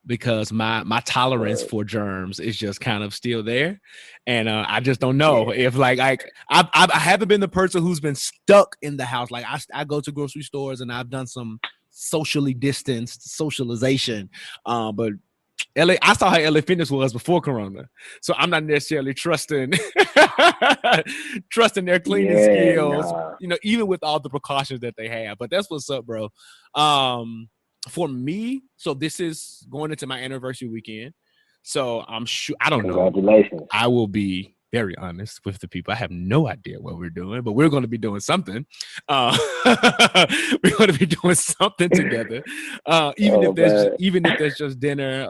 Because my tolerance for germs is just kind of still there, and I just don't know if I haven't been the person who's been stuck in the house. Like I go to grocery stores and I've done some socially distanced socialization, but I saw how LA Fitness was before Corona, so I'm not necessarily trusting their cleaning skills. Nah. Even with all the precautions that they have. But that's what's up, bro. For me, so this is going into my anniversary weekend. So I'm sure, I don't know. Congratulations. I will be very honest with the people. I have no idea what we're doing, but we're going to be doing something. We're going to be doing something together. Even if there's just dinner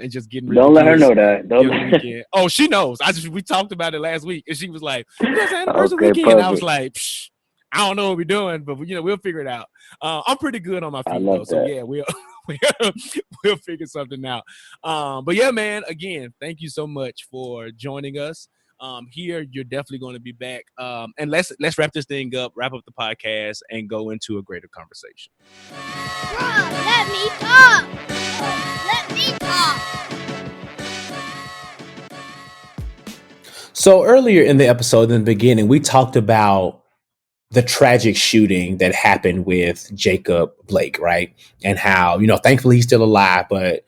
and just getting Don't let her know that. Oh, she knows. We talked about it last week, and she was like, "It's anniversary weekend." Perfect. I was like, Psh, I don't know what we're doing, but we'll figure it out. I'm pretty good on my feet though, so yeah, we'll figure something out. But yeah, man, again, thank you so much for joining us. Here, you're definitely going to be back. And let's wrap this thing up, wrap up the podcast, and go into a greater conversation. Bruh, let me talk. Let me talk. So earlier in the episode, in the beginning, we talked about the tragic shooting that happened with Jacob Blake, right? And how, thankfully he's still alive, but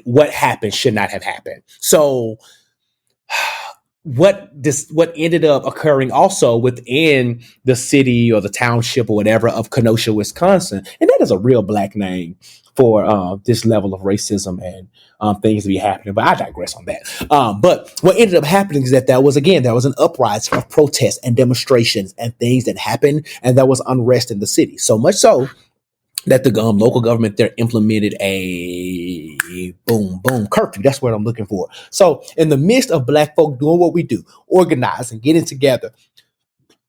what happened should not have happened. So what ended up occurring also within the city or the township or whatever of Kenosha, Wisconsin, and that is a real Black name for this level of racism and things to be happening. But I digress on that. But what ended up happening is that there was an uprising of protests and demonstrations and things that happened, and there was unrest in the city. So much so that the local government there implemented a boom curfew. That's what I'm looking for. So in the midst of Black folk doing what we do, organizing, getting together,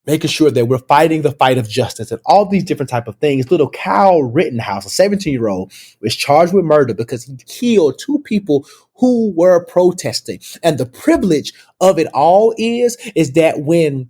making sure that we're fighting the fight of justice and all these different type of things, little Kyle Rittenhouse, a 17-year-old, was charged with murder because he killed two people who were protesting. And the privilege of it all is that when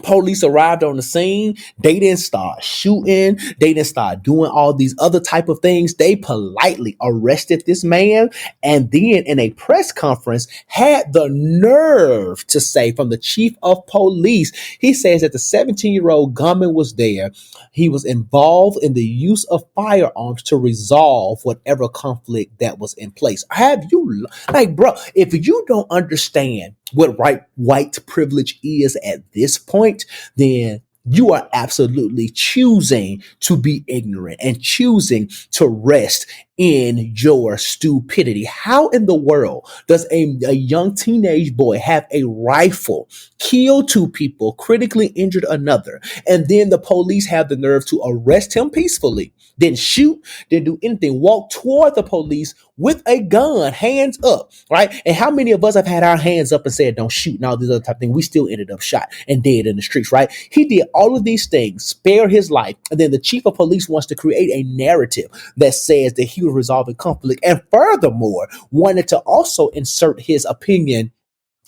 police arrived on the scene, they didn't start shooting. They didn't start doing all these other type of things. They politely arrested this man, and then in a press conference had the nerve to say, from the chief of police, he says that the 17-year-old gunman was there. He was involved in the use of firearms to resolve whatever conflict that was in place. Have you, bro, if you don't understand what white privilege is at this point, then you are absolutely choosing to be ignorant and choosing to rest in your stupidity. How in the world does a young teenage boy have a rifle, kill two people, critically injured another, and then the police have the nerve to arrest him peacefully, then shoot, then do anything, walk toward the police with a gun, hands up, right? And how many of us have had our hands up and said, don't shoot, and all these other type of things? We still ended up shot and dead in the streets, right? He did all of these things, spare his life, and then the chief of police wants to create a narrative that says that he was resolving conflict, and furthermore, wanted to also insert his opinion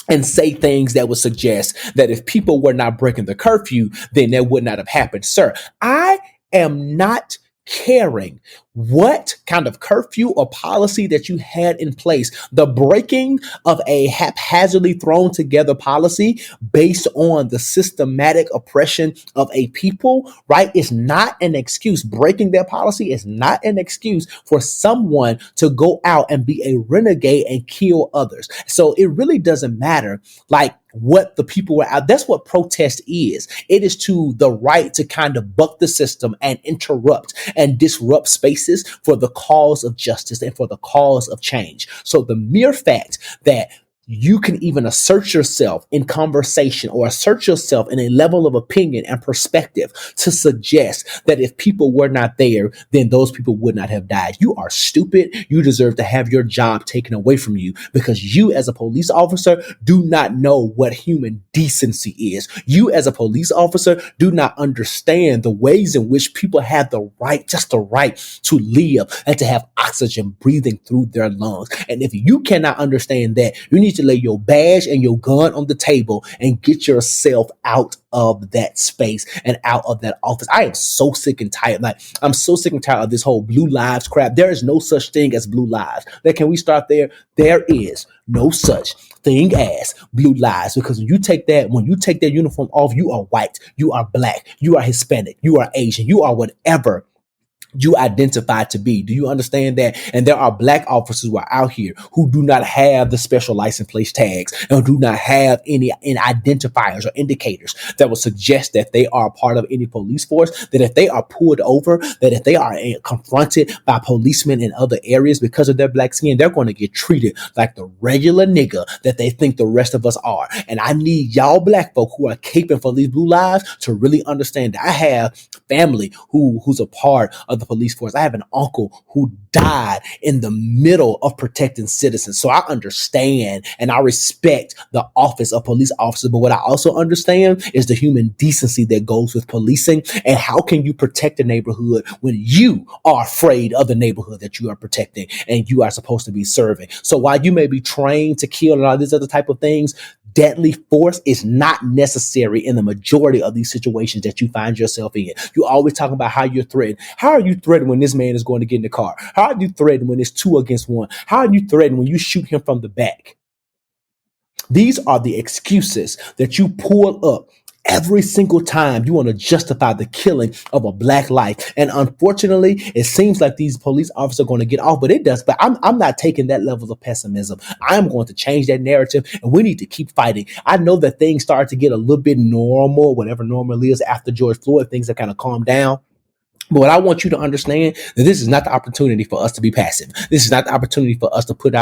and say things that would suggest that if people were not breaking the curfew, then that would not have happened. Sir, I am not caring what kind of curfew or policy that you had in place. The breaking of a haphazardly thrown together policy based on the systematic oppression of a people, right, is not an excuse. Breaking their policy is not an excuse for someone to go out and be a renegade and kill others. So it really doesn't matter what the people were out. That's what protest is. It is to the right to kind of buck the system and interrupt and disrupt spaces for the cause of justice and for the cause of change. So the mere fact that you can even assert yourself in conversation or assert yourself in a level of opinion and perspective to suggest that if people were not there, then those people would not have died. You are stupid. You deserve to have your job taken away from you because you as a police officer do not know what human decency is. You as a police officer do not understand the ways in which people have the right, just the right to live and to have oxygen breathing through their lungs. And if you cannot understand that, you need to lay your badge and your gun on the table and get yourself out of that space and out of that office. I am so sick and tired. Like, I'm so sick and tired of this whole blue lives crap. There is no such thing as blue lives. Like, can we start there? There is no such thing as blue lives, because when you take that uniform off, you are white, you are black, you are Hispanic, you are Asian, you are whatever you identify to be. Do you understand that? And there are black officers who are out here who do not have the special license plate tags and do not have any identifiers or indicators that will suggest that they are part of any police force, that if they are pulled over, that if they are confronted by policemen in other areas because of their black skin, they're going to get treated like the regular nigga that they think the rest of us are. And I need y'all black folk who are caping for these blue lives to really understand that I have family who's a part of the police force. I have an uncle who died in the middle of protecting citizens. So I understand and I respect the office of police officer. But what I also understand is the human decency that goes with policing. And how can you protect a neighborhood when you are afraid of the neighborhood that you are protecting and you are supposed to be serving? So while you may be trained to kill and all these other type of things, deadly force is not necessary in the majority of these situations that you find yourself in. You always talking about how you're threatened. How are you threatened when this man is going to get in the car? How are you threatened when it's 2 against 1? How are you threatened when you shoot him from the back? These are the excuses that you pull up every single time you want to justify the killing of a black life. And unfortunately, it seems like these police officers are going to get off, but it does. But I'm not taking that level of pessimism. I'm going to change that narrative, and we need to keep fighting. I know that things start to get a little bit normal, whatever normal is after George Floyd, things have kind of calmed down. But what I want you to understand that this is not the opportunity for us to be passive. This is not the opportunity for us to put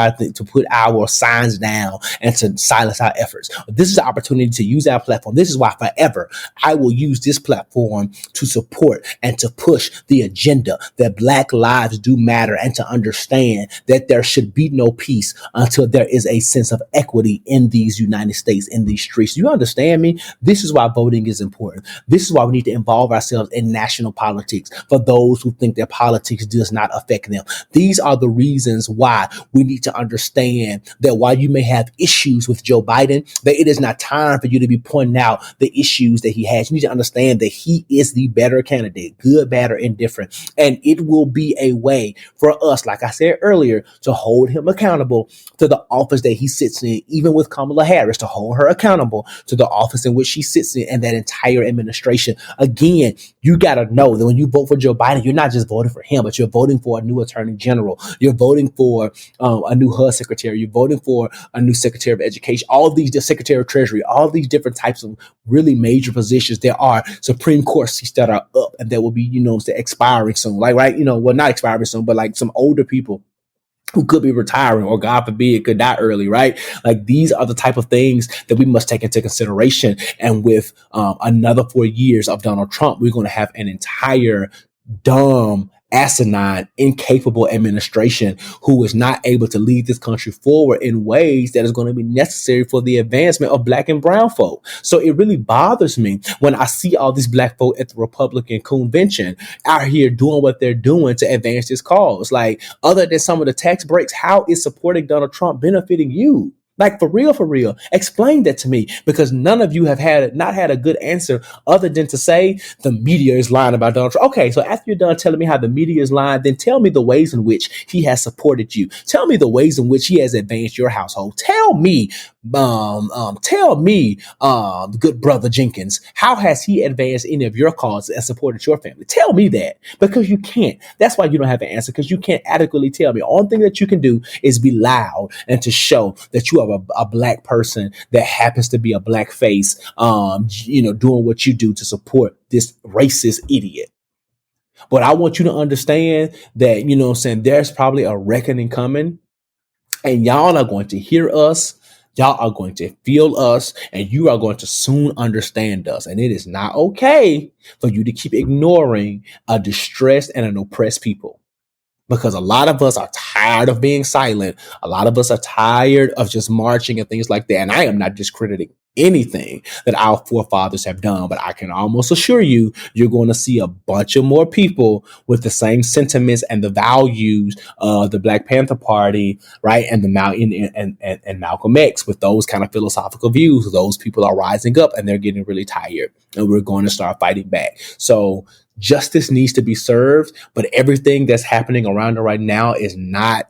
our signs down and to silence our efforts. This is the opportunity to use our platform. This is why forever I will use this platform to support and to push the agenda that Black lives do matter, and to understand that there should be no peace until there is a sense of equity in these United States, in these streets. You understand me? This is why voting is important. This is why we need to involve ourselves in national politics. For those who think that politics does not affect them, these are the reasons why we need to understand that while you may have issues with Joe Biden, that it is not time for you to be pointing out the issues that he has. You need to understand that he is the better candidate, good, bad, or indifferent. And it will be a way for us, like I said earlier, to hold him accountable to the office that he sits in, even with Kamala Harris, to hold her accountable to the office in which she sits in and that entire administration. Again, you got to know that when you vote for Joe Biden, you're not just voting for him, but you're voting for a new attorney general. You're voting for a new HUD secretary. You're voting for a new secretary of education. All of these, the secretary of treasury, all these different types of really major positions. There are Supreme Court seats that are up and that will be, expiring soon. Like, right, well, not expiring soon, but like some older people who could be retiring, or God forbid, could die early, right? Like, these are the type of things that we must take into consideration. And with another 4 years of Donald Trump, we're going to have an entire dumb, asinine, incapable administration who is not able to lead this country forward in ways that is going to be necessary for the advancement of Black and brown folk. So it really bothers me when I see all these Black folk at the Republican convention out here doing what they're doing to advance this cause. Like, other than some of the tax breaks, how is supporting Donald Trump benefiting you? Like, for real, explain that to me, because none of you have not had a good answer other than to say the media is lying about Donald Trump. Okay, so after you're done telling me how the media is lying, then tell me the ways in which he has supported you. Tell me the ways in which he has advanced your household. Tell me, good brother Jenkins, how has he advanced any of your causes and supported your family? Tell me that, because you can't. That's why you don't have an answer, because you can't adequately tell me. Only thing that you can do is be loud and to show that you are a Black person that happens to be a Black face, doing what you do to support this racist idiot. But I want you to understand that, there's probably a reckoning coming, and y'all are going to hear us Y'all are going to feel us, and you are going to soon understand us. And it is not okay for you to keep ignoring a distressed and an oppressed people, because a lot of us are tired of being silent. A lot of us are tired of just marching and things like that. And I am not discrediting anything that our forefathers have done, but I can almost assure you, you're going to see a bunch of more people with the same sentiments and the values of the Black Panther Party, right? And the and Malcolm X, with those kind of philosophical views. Those people are rising up and they're getting really tired, and we're going to start fighting back. So justice needs to be served, but everything that's happening around it right now is not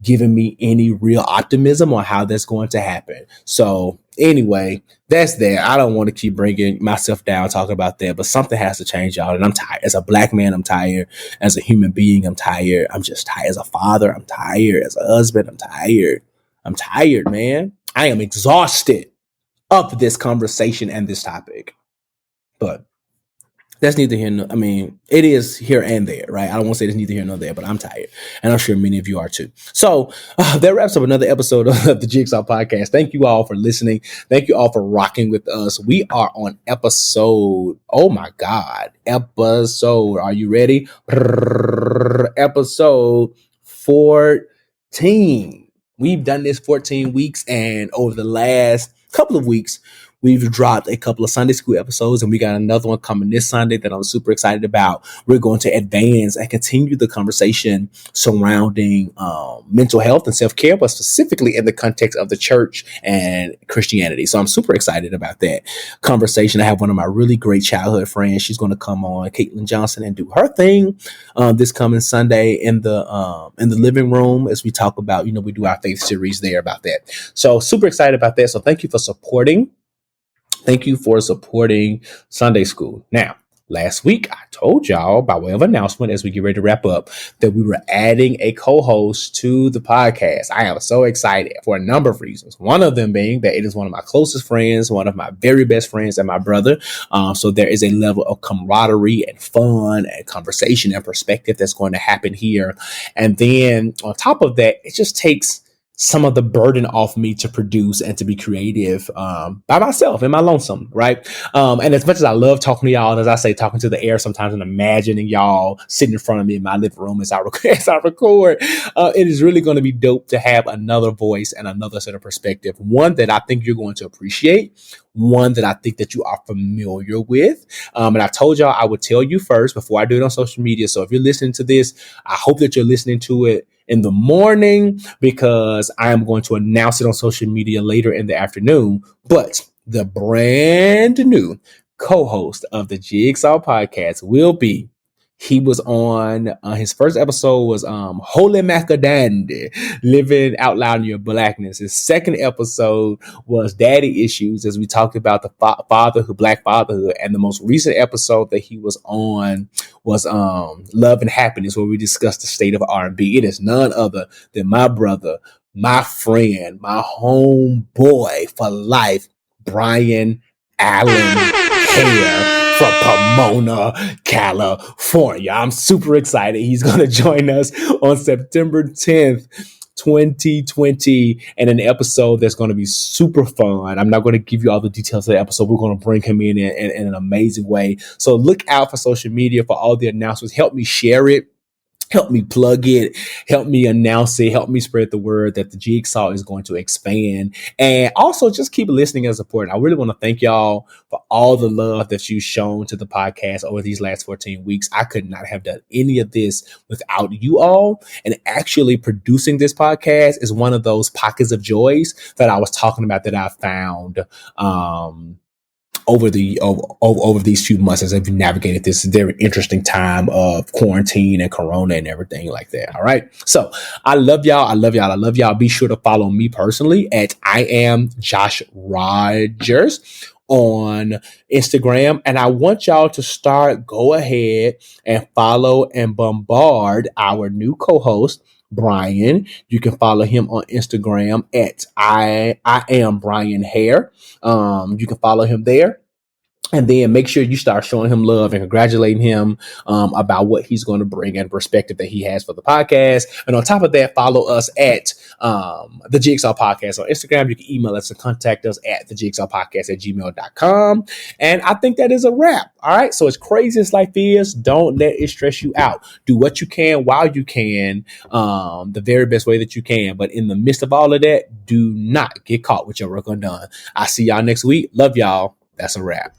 giving me any real optimism on how that's going to happen. So anyway, that's that. I don't want to keep bringing myself down talking about that, but something has to change, y'all. And I'm tired. As a Black man, I'm tired. As a human being, I'm tired. I'm just tired. As a father, I'm tired. As a husband, I'm tired. I'm tired, man. I am exhausted of this conversation and this topic. But that's neither here. I mean, it is here and there, right? I don't want to say there's neither here nor there, but I'm tired, and I'm sure many of you are too. So that wraps up another episode of the Jigsaw Podcast. Thank you all for listening. Thank you all for rocking with us. We are on episode. Oh my God, episode. Are you ready? Episode 14. We've done this 14 weeks, and over the last couple of weeks, we've dropped a couple of Sunday school episodes, and we got another one coming this Sunday that I'm super excited about. We're going to advance and continue the conversation surrounding mental health and self-care, but specifically in the context of the church and Christianity. So I'm super excited about that conversation. I have one of my really great childhood friends. She's going to come on, Caitlin Johnson, and do her thing this coming Sunday in the living room as we talk about, we do our faith series there about that. So super excited about that. So thank you for supporting. Thank you for supporting Sunday School. Now, last week, I told y'all by way of announcement as we get ready to wrap up that we were adding a co-host to the podcast. I am so excited for a number of reasons. One of them being that it is one of my closest friends, one of my very best friends, and my brother. So there is a level of camaraderie and fun and conversation and perspective that's going to happen here. And then on top of that, it just takes some of the burden off me to produce and to be creative by myself in my lonesome, right? And as much as I love talking to y'all, and as I say, talking to the air sometimes and imagining y'all sitting in front of me in my living room as I record, it is really going to be dope to have another voice and another set of perspective. One that I think you're going to appreciate, one that I think that you are familiar with. And I told y'all I would tell you first before I do it on social media. So if you're listening to this, I hope that you're listening to it in the morning, because I am going to announce it on social media later in the afternoon. But the brand new co-host of the Jigsaw Podcast will be, he was on, his first episode was Holy Macadamia, Living Out Loud in Your Blackness. His second episode was Daddy Issues, as we talked about the fatherhood, Black fatherhood. And the most recent episode that he was on was Love and Happiness, where we discussed the state of R&B. It is none other than my brother, my friend, my homeboy for life, Bryan Haire from Pomona, California. I'm super excited. He's going to join us on September 10th, 2020, and an episode that's going to be super fun. I'm not going to give you all the details of the episode. We're going to bring him in an amazing way. So look out for social media for all the announcements. Help me share it. Help me plug it, help me announce it, help me spread the word that the Jigsaw is going to expand. And also just keep listening and supporting. I really want to thank y'all for all the love that you've shown to the podcast over these last 14 weeks. I could not have done any of this without you all. And actually producing this podcast is one of those pockets of joys that I was talking about that I found over these few months as I've navigated this very interesting time of quarantine and corona and everything like that. All right. So I love y'all. I love y'all. I love y'all. Be sure to follow me personally at I am Josh Rogers on Instagram. And I want y'all to go ahead and follow and bombard our new co-host, Bryan. You can follow him on Instagram at I am Bryan Haire. You can follow him there. And then make sure you start showing him love and congratulating him about what he's going to bring and perspective that he has for the podcast. And on top of that, follow us at the Jigsaw Podcast on Instagram. You can email us and contact us at thejigsawpodcast@gmail.com. And I think that is a wrap. All right. So as crazy as life is, don't let it stress you out. Do what you can while you can, the very best way that you can. But in the midst of all of that, do not get caught with your work undone. I'll see y'all next week. Love y'all. That's a wrap.